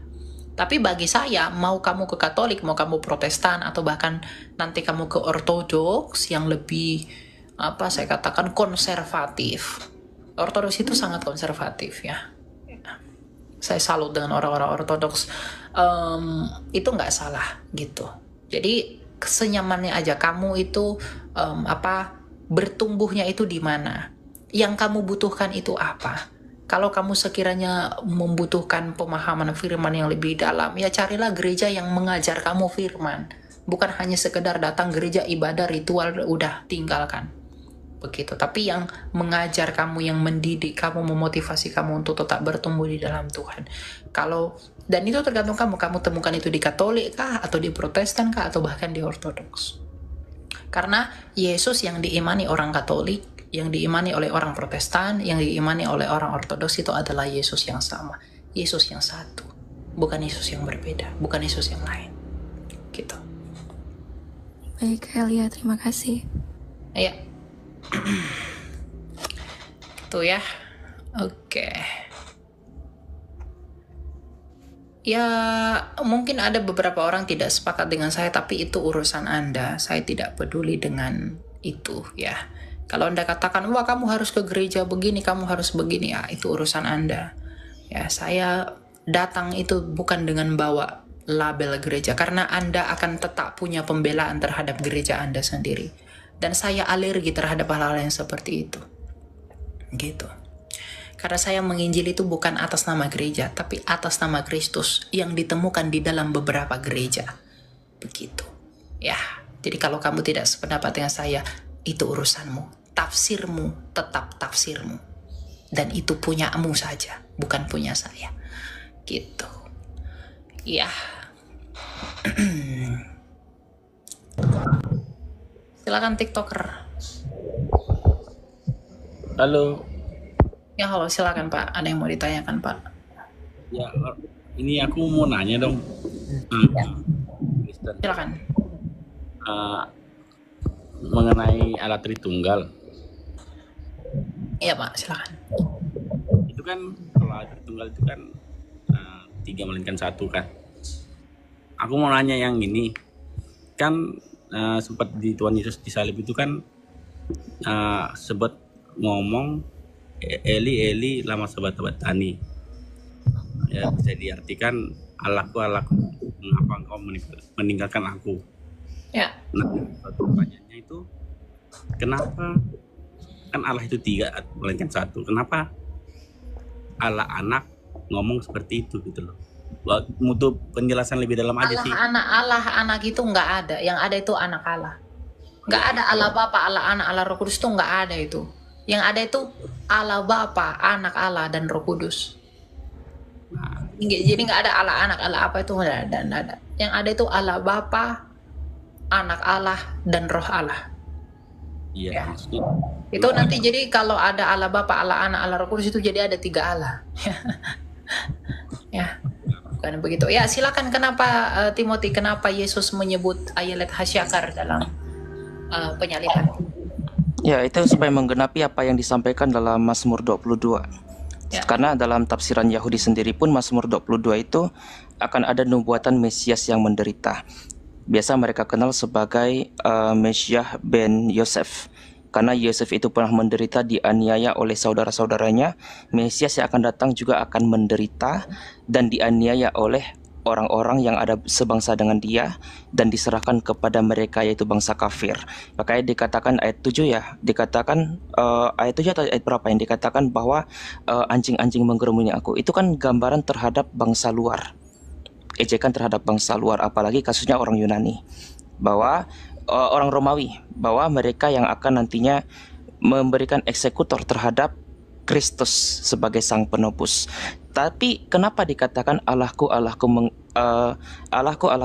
Tapi bagi saya, mau kamu ke Katolik, mau kamu Protestan, atau bahkan nanti kamu ke Ortodoks yang lebih, saya katakan konservatif. Ortodoks itu sangat konservatif ya. Saya salut dengan orang-orang Ortodoks. Itu nggak salah gitu. Jadi senyamannya aja kamu itu bertumbuhnya itu di mana. Yang kamu butuhkan itu apa? Kalau kamu sekiranya membutuhkan pemahaman firman yang lebih dalam, ya carilah gereja yang mengajar kamu firman. Bukan hanya sekedar datang gereja, ibadah, ritual, udah tinggalkan. Begitu. Tapi yang mengajar kamu, yang mendidik kamu, memotivasi kamu untuk tetap bertumbuh di dalam Tuhan. Dan itu tergantung kamu temukan itu di Katolik kah, atau di Protestan kah, atau bahkan di Ortodoks. Karena Yesus yang diimani orang Katolik, yang diimani oleh orang Protestan, yang diimani oleh orang Ortodoks itu adalah Yesus yang sama. Yesus yang satu. Bukan Yesus yang berbeda. Bukan Yesus yang lain. Gitu. Baik, Elia, terima kasih. Iya. Gitu ya. Oke. Ya, mungkin ada beberapa orang tidak sepakat dengan saya, tapi itu urusan Anda. Saya tidak peduli dengan itu ya. Kalau Anda katakan, wah kamu harus ke gereja begini, kamu harus begini, ya itu urusan Anda. Ya, saya datang itu bukan dengan bawa label gereja, karena Anda akan tetap punya pembelaan terhadap gereja Anda sendiri. Dan saya alergi terhadap hal-hal yang seperti itu. Gitu. Karena saya menginjil itu bukan atas nama gereja, tapi atas nama Kristus yang ditemukan di dalam beberapa gereja. Begitu. Ya, jadi kalau kamu tidak sependapat dengan saya, itu urusanmu. Tafsirmu tetap tafsirmu. Dan itu punyamu saja, bukan punya saya. Gitu. Iya. Silakan TikToker. Halo. Ya halo, silakan Pak. Ada yang mau ditanyakan Pak? Ya, ini aku mau nanya dong. Kristen. Silakan. Mengenai alat Tritunggal. Iya Pak, silakan. Itu kan kalau alat Tritunggal itu kan 3 melainkan 1 kan. Aku mau nanya yang ini. Kan sempat di Tuhan Yesus disalib itu kan sempat ngomong Eli Eli lama sabachthani. Ya bisa diartikan Allahku Allahku mengapa engkau meninggalkan aku. Ya. Nah, satu pertanyaannya itu kenapa kan Allah itu 3 melainkan 1. Kenapa Allah anak ngomong seperti itu gitu loh. Butuh penjelasan lebih dalam aja sih. Allah anak itu nggak ada. Yang ada itu anak Allah. Nggak ada Allah Bapa, Allah Anak, Allah Roh Kudus, itu nggak ada itu. Yang ada itu Allah Bapa, Anak Allah, dan Roh Kudus. Jadi nggak ada Allah Anak, Allah apa itu nggak ada. Yang ada itu Allah Bapa, Anak Allah, dan Roh Allah. Iya, Ya. maksudnya Itu nanti jadi kalau ada Allah Bapa, Allah Anak, Allah Roh Kudus itu jadi ada 3 Allah. Ya, bukan begitu. Ya, silakan. Kenapa Timothy? Kenapa Yesus menyebut Ayelet Hasyakar dalam penyaliban? Ya, itu supaya menggenapi apa yang disampaikan dalam Mazmur 22. Ya. Karena dalam tafsiran Yahudi sendiri pun Mazmur 22 itu akan ada nubuatan Mesias yang menderita. Biasa mereka kenal sebagai Mesiah ben Yosef. Karena Yosef itu pernah menderita, dianiaya oleh saudara-saudaranya. Mesias yang akan datang juga akan menderita dan dianiaya oleh orang-orang yang ada sebangsa dengan dia dan diserahkan kepada mereka, yaitu bangsa kafir. Makanya dikatakan ayat 7 ya, dikatakan ayat 7 atau ayat berapa yang dikatakan bahwa anjing-anjing menggerumuni aku. Itu kan gambaran terhadap bangsa luar, ejekan terhadap bangsa luar, apalagi kasusnya orang Yunani, bahwa orang Romawi, bahwa mereka yang akan nantinya memberikan eksekutor terhadap Kristus sebagai sang penebus. Tapi kenapa dikatakan Allahku Allahku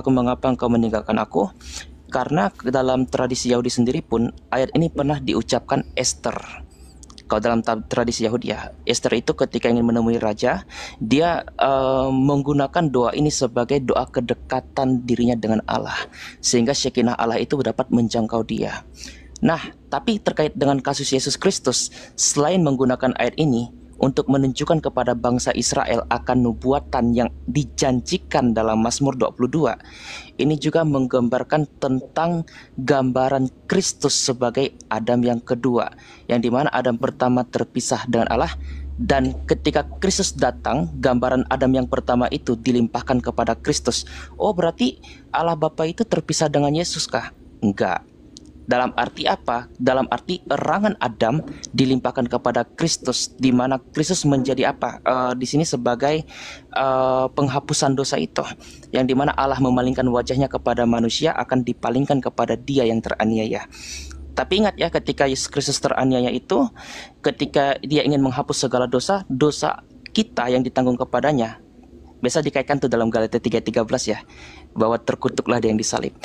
mengapa engkau meninggalkan aku? Karena dalam tradisi Yahudi sendiri pun ayat ini pernah diucapkan Esther. Kalau dalam tradisi Yahudi ya, Esther itu ketika ingin menemui raja, dia menggunakan doa ini sebagai doa kedekatan dirinya dengan Allah, sehingga Shekinah Allah itu dapat menjangkau dia. Nah, tapi terkait dengan kasus Yesus Kristus, selain menggunakan ayat ini untuk menunjukkan kepada bangsa Israel akan nubuatan yang dijanjikan dalam Mazmur 22, ini juga menggambarkan tentang gambaran Kristus sebagai Adam yang kedua, yang dimana Adam pertama terpisah dengan Allah, dan ketika Kristus datang, gambaran Adam yang pertama itu dilimpahkan kepada Kristus. Oh, berarti Allah Bapa itu terpisah dengan Yesus kah? Enggak. Dalam arti apa? Dalam arti erangan Adam dilimpahkan kepada Kristus, di mana Kristus menjadi apa? Di sini sebagai penghapusan dosa itu, yang dimana Allah memalingkan wajahnya kepada manusia akan dipalingkan kepada dia yang teraniaya. Tapi ingat ya, ketika Yesus Kristus teraniaya itu, ketika dia ingin menghapus segala dosa, dosa kita yang ditanggung kepadanya, biasa dikaitkan tuh dalam Galatia 3:13 ya, bahwa terkutuklah dia yang disalib.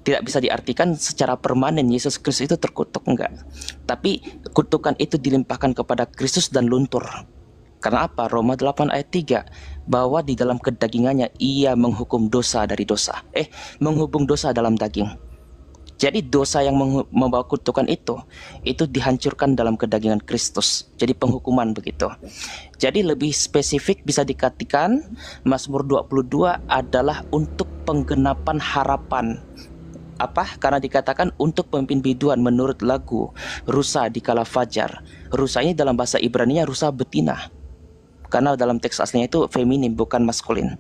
Tidak bisa diartikan secara permanen Yesus Kristus itu terkutuk, enggak. Tapi kutukan itu dilimpahkan kepada Kristus dan luntur. Karena apa? Roma 8 ayat 3, bahwa di dalam kedagingannya ia menghukum dosa dari dosa. Menghubung dosa dalam daging. Jadi dosa yang membawa kutukan itu dihancurkan dalam kedagingan Kristus. Jadi penghukuman begitu. Jadi lebih spesifik bisa dikatakan Mazmur 22 adalah untuk penggenapan harapan. Apa? Karena dikatakan untuk pemimpin biduan menurut lagu rusa di kala fajar. Rusa ini dalam bahasa Ibrani-nya rusa betina. Karena dalam teks aslinya itu feminim, bukan maskulin.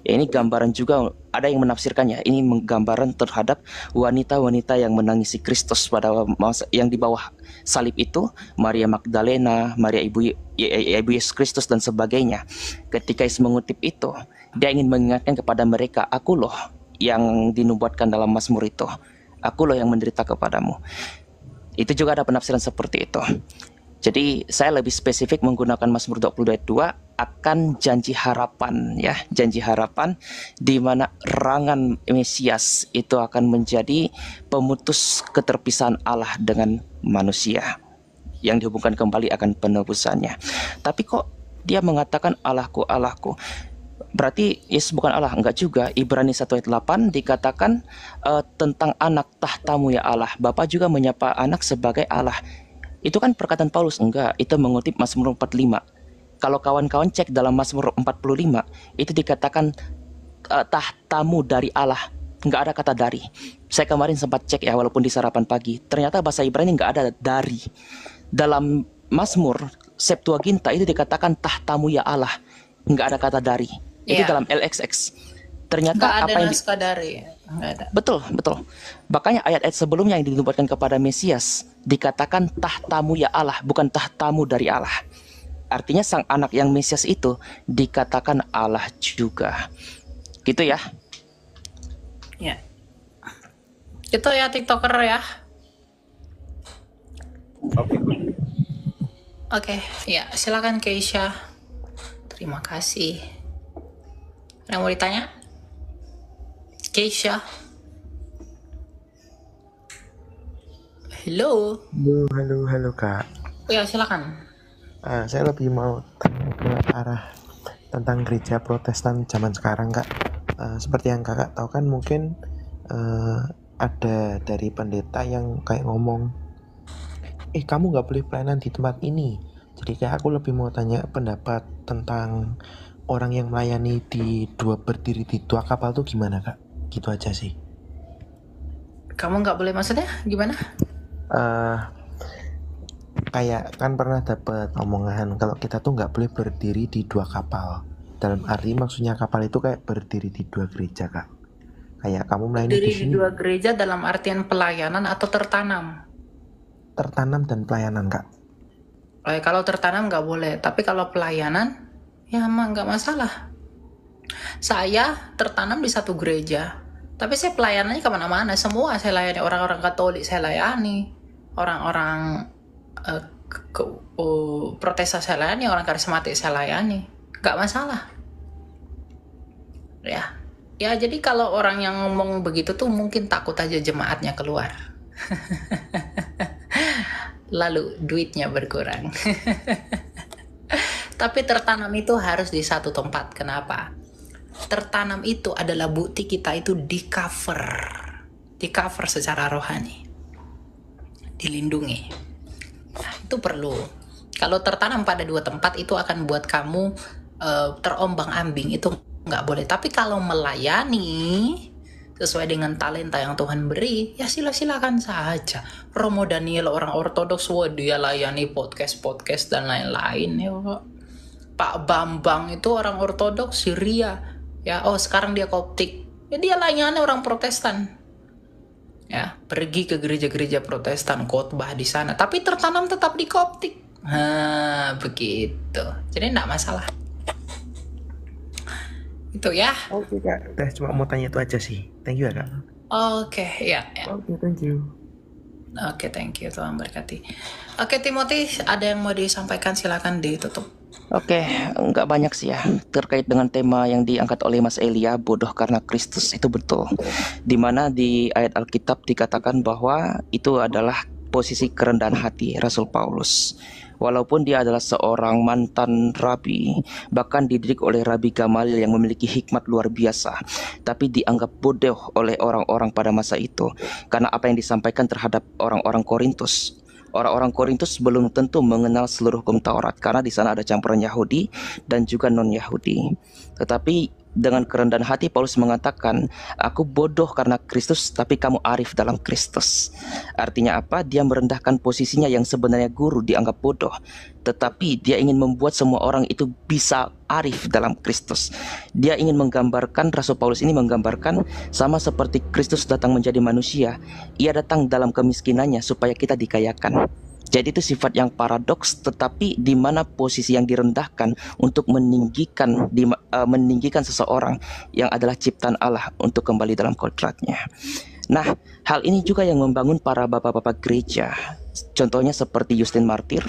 Ya, ini gambaran juga, ada yang menafsirkannya, ini gambaran terhadap wanita-wanita yang menangisi Kristus pada masa yang di bawah salib itu, Maria Magdalena, Maria ibu Yesus Kristus dan sebagainya. Ketika Yesus mengutip itu, dia ingin mengingatkan kepada mereka, aku loh yang dinubuatkan dalam Mazmur itu, aku loh yang menderita kepadamu. Itu juga ada penafsiran seperti itu. Jadi saya lebih spesifik menggunakan Mazmur 22 ayat 2 akan janji harapan ya, janji harapan di mana rangan Mesias itu akan menjadi pemutus keterpisahan Allah dengan manusia yang dihubungkan kembali akan penebusannya. Tapi kok dia mengatakan Allahku, Allahku? Berarti Yesus bukan Allah? Enggak juga. Ibrani 1 ayat 8 dikatakan tentang anak tahtamu ya Allah. Bapa juga menyapa anak sebagai Allah. Itu kan perkataan Paulus? Enggak, itu mengutip Mazmur 45. Kalau kawan-kawan cek dalam Mazmur 45, itu dikatakan tahtamu dari Allah. Enggak ada kata dari. Saya kemarin sempat cek ya, walaupun di sarapan pagi. Ternyata bahasa Ibrani enggak ada dari. Dalam Mazmur Septuaginta itu dikatakan tahtamu ya Allah. Enggak ada kata dari. Itu dalam LXX. Ternyata Nggak ada apa yang naskah dari. Nggak ada. betul. Makanya ayat-ayat sebelumnya yang dinubuatkan kepada Mesias dikatakan tahtamu ya Allah, bukan tahtamu dari Allah. Artinya sang anak yang Mesias itu dikatakan Allah juga. Gitu ya. Ya. Itu ya TikToker ya. Oke, ya silakan Keisha. Terima kasih. Ada yang mau ditanya? Keisha. Halo. Halo Kak. Ya silakan. Saya lebih mau tanya ke arah tentang gereja Protestan zaman sekarang Kak. Seperti yang Kakak tahu kan mungkin ada dari pendeta yang kayak ngomong, kamu nggak boleh pelayanan di tempat ini. Jadi kayak aku lebih mau tanya pendapat tentang orang yang melayani berdiri di dua kapal tuh gimana Kak? Gitu aja sih. Kamu nggak boleh maksudnya gimana? Kayak kan pernah dapat omongan kalau kita tuh nggak boleh berdiri di dua kapal. Dalam arti maksudnya kapal itu kayak berdiri di dua gereja Kak. Kayak kamu melayani Berdiri di di sini. dua gereja dalam artian pelayanan atau tertanam? Tertanam dan pelayanan Kak. Kalau tertanam nggak boleh, tapi kalau pelayanan ya emang nggak masalah. Saya tertanam di satu gereja, tapi saya pelayanannya kemana-mana. Semua saya layani, orang-orang Katolik saya layani, orang-orang Protestan saya layani, orang karismatik saya layani, nggak masalah. Ya jadi kalau orang yang ngomong begitu tuh mungkin takut aja jemaatnya keluar. Lalu duitnya berkurang. Tapi tertanam itu harus di satu tempat. Kenapa? Tertanam itu adalah bukti kita itu di cover secara rohani, dilindungi. Nah, itu perlu. Kalau tertanam pada dua tempat itu akan buat kamu terombang-ambing, itu nggak boleh. Tapi kalau melayani sesuai dengan talenta yang Tuhan beri, ya silakan saja. Romo Daniel orang ortodoks, dia layani podcast dan lain-lain ya. Pak Bambang itu orang ortodoks Syria, ya. Sekarang dia Koptik, ya dia layani orang Protestan, ya. Pergi ke gereja-gereja Protestan, khotbah di sana, tapi tertanam tetap di Koptik. Begitu. Jadi enggak masalah. Itu ya. Oke Kak, udah cuma mau tanya itu aja sih. Thank you ya Kak. Oke, ya. Oke, thank you. Oke, thank you, Tuhan berkati. Oke, Timothy, ada yang mau disampaikan, silakan ditutup. Oke, nggak banyak sih ya terkait dengan tema yang diangkat oleh Mas Elia, bodoh karena Kristus, itu betul. Dimana di ayat Alkitab dikatakan bahwa itu adalah posisi kerendahan hati Rasul Paulus. Walaupun dia adalah seorang mantan rabi, bahkan dididik oleh Rabi Gamaliel yang memiliki hikmat luar biasa, tapi dianggap bodoh oleh orang-orang pada masa itu karena apa yang disampaikan terhadap orang-orang Korintus. Orang-orang Korintus belum tentu mengenal seluruh hukum Taurat karena di sana ada campuran Yahudi dan juga non-Yahudi. Tetapi dengan kerendahan hati Paulus mengatakan, aku bodoh karena Kristus tapi kamu arif dalam Kristus. Artinya apa? Dia merendahkan posisinya yang sebenarnya guru dianggap bodoh, tetapi dia ingin membuat semua orang itu bisa arif dalam Kristus. Dia ingin menggambarkan, Rasul Paulus ini menggambarkan sama seperti Kristus datang menjadi manusia, ia datang dalam kemiskinannya supaya kita dikayakan. Jadi itu sifat yang paradoks, tetapi di mana posisi yang direndahkan untuk meninggikan seseorang yang adalah ciptaan Allah untuk kembali dalam kodratnya. Nah, hal ini juga yang membangun para bapak-bapak gereja Contohnya seperti Justin Martyr,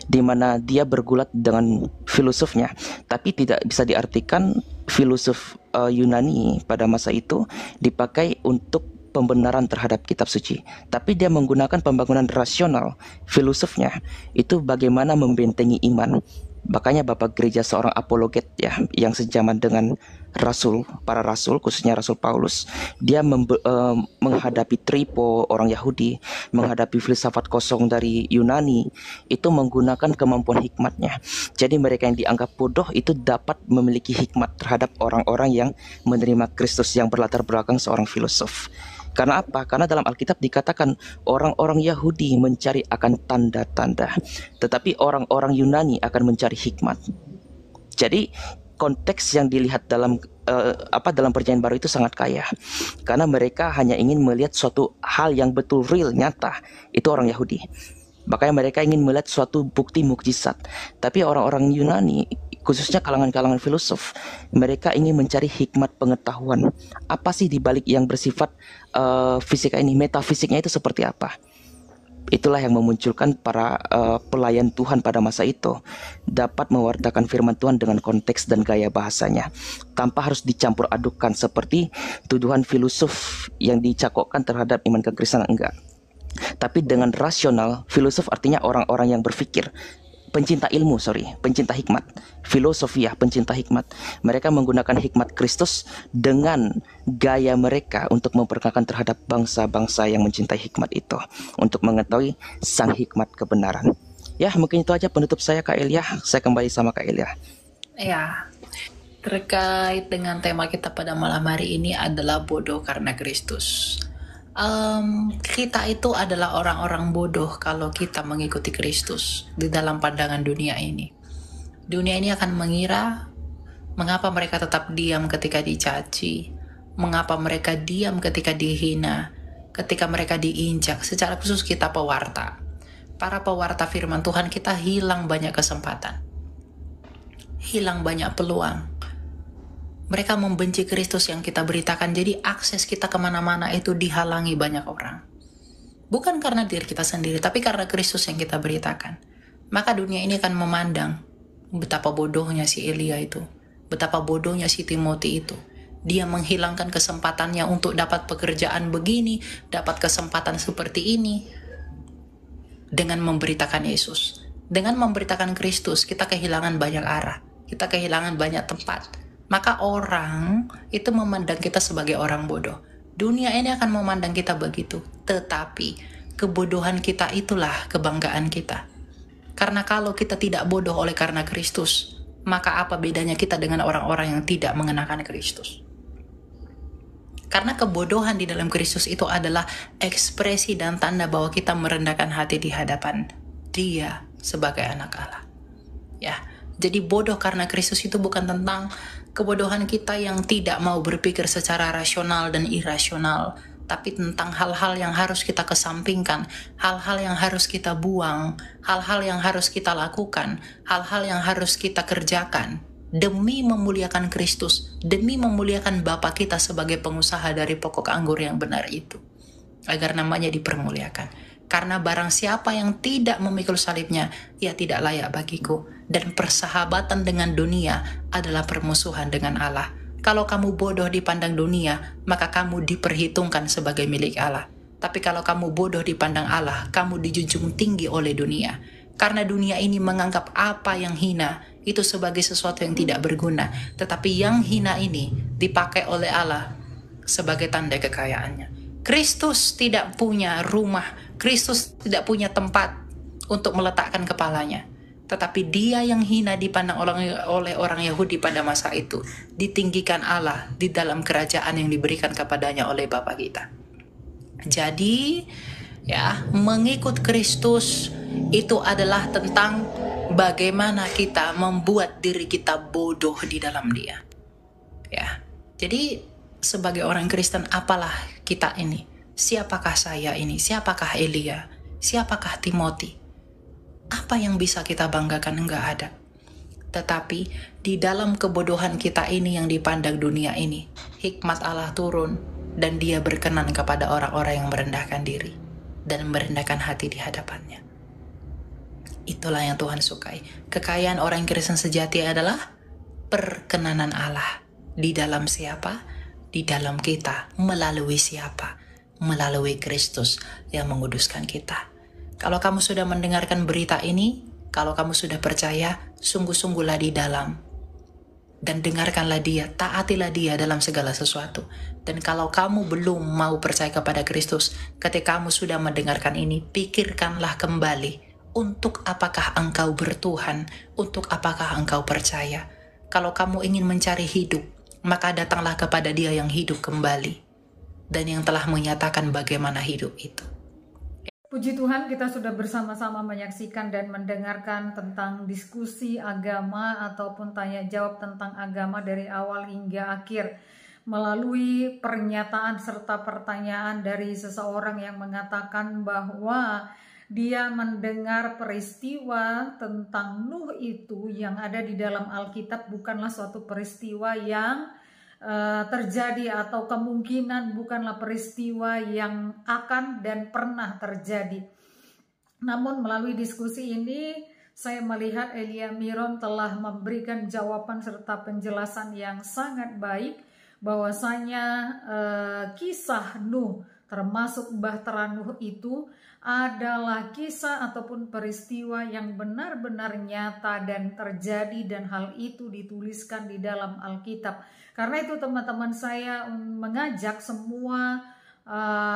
di mana dia bergulat dengan filosofnya, tapi tidak bisa diartikan filosof Yunani pada masa itu dipakai untuk pembenaran terhadap kitab suci, tapi dia menggunakan pembangunan rasional filosofnya itu bagaimana membentengi iman. Makanya Bapak Gereja seorang apologet ya, yang sejaman dengan para rasul, khususnya Rasul Paulus, dia menghadapi Tripo orang Yahudi, menghadapi filsafat kosong dari Yunani, itu menggunakan kemampuan hikmatnya. Jadi mereka yang dianggap bodoh itu dapat memiliki hikmat terhadap orang-orang yang menerima Kristus yang berlatar belakang seorang filosof. Karena apa? Karena dalam Alkitab dikatakan orang-orang Yahudi mencari akan tanda-tanda, tetapi orang-orang Yunani akan mencari hikmat. Jadi konteks yang dilihat dalam dalam Perjanjian Baru itu sangat kaya, karena mereka hanya ingin melihat suatu hal yang betul real, nyata. Itu orang Yahudi. Makanya mereka ingin melihat suatu bukti mukjizat. Tapi orang-orang Yunani, khususnya kalangan-kalangan filosof, mereka ingin mencari hikmat pengetahuan. Apa sih dibalik yang bersifat fisika ini, metafisiknya itu seperti apa? Itulah yang memunculkan para pelayan Tuhan pada masa itu dapat mewartakan firman Tuhan dengan konteks dan gaya bahasanya, tanpa harus dicampur adukan seperti tuduhan filosof yang dicakokkan terhadap iman kekristenan, enggak. Tapi dengan rasional, filosof artinya orang-orang yang berpikir, pencinta ilmu, pencinta hikmat. Filosofiah, pencinta hikmat. Mereka menggunakan hikmat Kristus dengan gaya mereka untuk memperkenalkan terhadap bangsa-bangsa yang mencintai hikmat itu, untuk mengetahui sang hikmat kebenaran. Ya, mungkin itu aja penutup saya, Kak Elia. Saya kembali sama Kak Elia. Ya, terkait dengan tema kita pada malam hari ini adalah bodoh karena Kristus. Kita itu adalah orang-orang bodoh kalau kita mengikuti Kristus di dalam pandangan dunia ini. Dunia ini akan mengira mengapa mereka tetap diam ketika dicaci, mengapa mereka diam ketika dihina, ketika mereka diinjak. Secara khusus kita pewarta, para pewarta firman Tuhan, kita hilang banyak kesempatan, hilang banyak peluang. Mereka membenci Kristus yang kita beritakan, jadi akses kita kemana-mana itu dihalangi banyak orang. Bukan karena diri kita sendiri, tapi karena Kristus yang kita beritakan. Maka dunia ini akan memandang betapa bodohnya si Elia itu, betapa bodohnya si Timothy itu. Dia menghilangkan kesempatannya untuk dapat pekerjaan begini, dapat kesempatan seperti ini, dengan memberitakan Yesus. Dengan memberitakan Kristus, kita kehilangan banyak arah, kita kehilangan banyak tempat. Maka orang itu memandang kita sebagai orang bodoh. Dunia ini akan memandang kita begitu. Tetapi kebodohan kita itulah kebanggaan kita. Karena kalau kita tidak bodoh oleh karena Kristus, maka apa bedanya kita dengan orang-orang yang tidak mengenakan Kristus? Karena kebodohan di dalam Kristus itu adalah ekspresi dan tanda bahwa kita merendahkan hati di hadapan Dia sebagai anak Allah. Ya, jadi bodoh karena Kristus itu bukan tentang kebodohan kita yang tidak mau berpikir secara rasional dan irasional, tapi tentang hal-hal yang harus kita kesampingkan, hal-hal yang harus kita buang, hal-hal yang harus kita lakukan, hal-hal yang harus kita kerjakan demi memuliakan Kristus, demi memuliakan Bapa kita sebagai pengusaha dari pokok anggur yang benar itu, agar namanya dipermuliakan. Karena barang siapa yang tidak memikul salibnya, ia tidak layak bagiku. Dan persahabatan dengan dunia adalah permusuhan dengan Allah. Kalau kamu bodoh dipandang dunia, maka kamu diperhitungkan sebagai milik Allah. Tapi kalau kamu bodoh dipandang Allah, kamu dijunjung tinggi oleh dunia. Karena dunia ini menganggap apa yang hina itu sebagai sesuatu yang tidak berguna. Tetapi yang hina ini dipakai oleh Allah sebagai tanda kekayaannya. Kristus tidak punya rumah, Kristus tidak punya tempat untuk meletakkan kepalanya. Tetapi dia yang hina dipandang oleh orang Yahudi pada masa itu ditinggikan Allah di dalam kerajaan yang diberikan kepadanya oleh Bapa kita. Jadi ya, mengikut Kristus itu adalah tentang bagaimana kita membuat diri kita bodoh di dalam Dia. Ya. Jadi sebagai orang Kristen, apalah kita ini? Siapakah saya ini? Siapakah Elia? Siapakah Timothy? Apa yang bisa kita banggakan? Enggak ada. Tetapi di dalam kebodohan kita ini yang dipandang dunia ini, hikmat Allah turun dan Dia berkenan kepada orang-orang yang merendahkan diri. dan merendahkan hati di hadapannya. Itulah yang Tuhan sukai. Kekayaan orang Kristen sejati adalah perkenanan Allah. Di dalam siapa? Di dalam kita. Melalui siapa? Melalui Kristus yang menguduskan kita. Kalau kamu sudah mendengarkan berita ini, kalau kamu sudah percaya, sungguh-sungguhlah di dalam. Dan dengarkanlah dia, taatilah dia dalam segala sesuatu. Dan kalau kamu belum mau percaya kepada Kristus, ketika kamu sudah mendengarkan ini, pikirkanlah kembali, untuk apakah engkau bertuhan, untuk apakah engkau percaya. Kalau kamu ingin mencari hidup, maka datanglah kepada dia yang hidup kembali, dan yang telah menyatakan bagaimana hidup itu. Puji Tuhan, kita sudah bersama-sama menyaksikan dan mendengarkan tentang diskusi agama ataupun tanya jawab tentang agama dari awal hingga akhir melalui pernyataan serta pertanyaan dari seseorang yang mengatakan bahwa dia mendengar peristiwa tentang Nuh itu yang ada di dalam Alkitab bukanlah suatu peristiwa yang terjadi, atau kemungkinan bukanlah peristiwa yang akan dan pernah terjadi. Namun melalui diskusi ini saya melihat Elia Miron telah memberikan jawaban serta penjelasan yang sangat baik, bahwasanya kisah Nuh termasuk Bahtera Nuh itu adalah kisah ataupun peristiwa yang benar-benar nyata dan terjadi, dan hal itu dituliskan di dalam Alkitab. Karena itu teman-teman, saya mengajak semua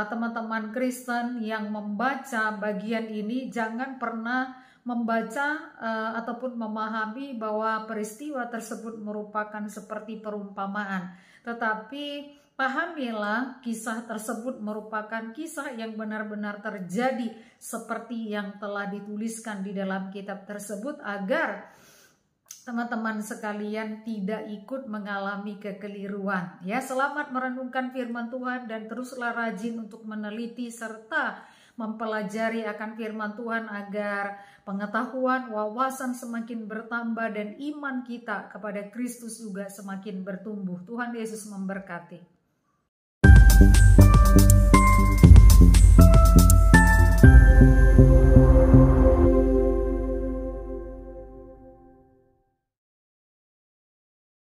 teman-teman Kristen yang membaca bagian ini jangan pernah membaca ataupun memahami bahwa peristiwa tersebut merupakan seperti perumpamaan, tetapi pahamilah kisah tersebut merupakan kisah yang benar-benar terjadi seperti yang telah dituliskan di dalam kitab tersebut, agar teman-teman sekalian tidak ikut mengalami kekeliruan. Ya, selamat merenungkan firman Tuhan dan teruslah rajin untuk meneliti serta mempelajari akan firman Tuhan agar pengetahuan, wawasan semakin bertambah dan iman kita kepada Kristus juga semakin bertumbuh. Tuhan Yesus memberkati.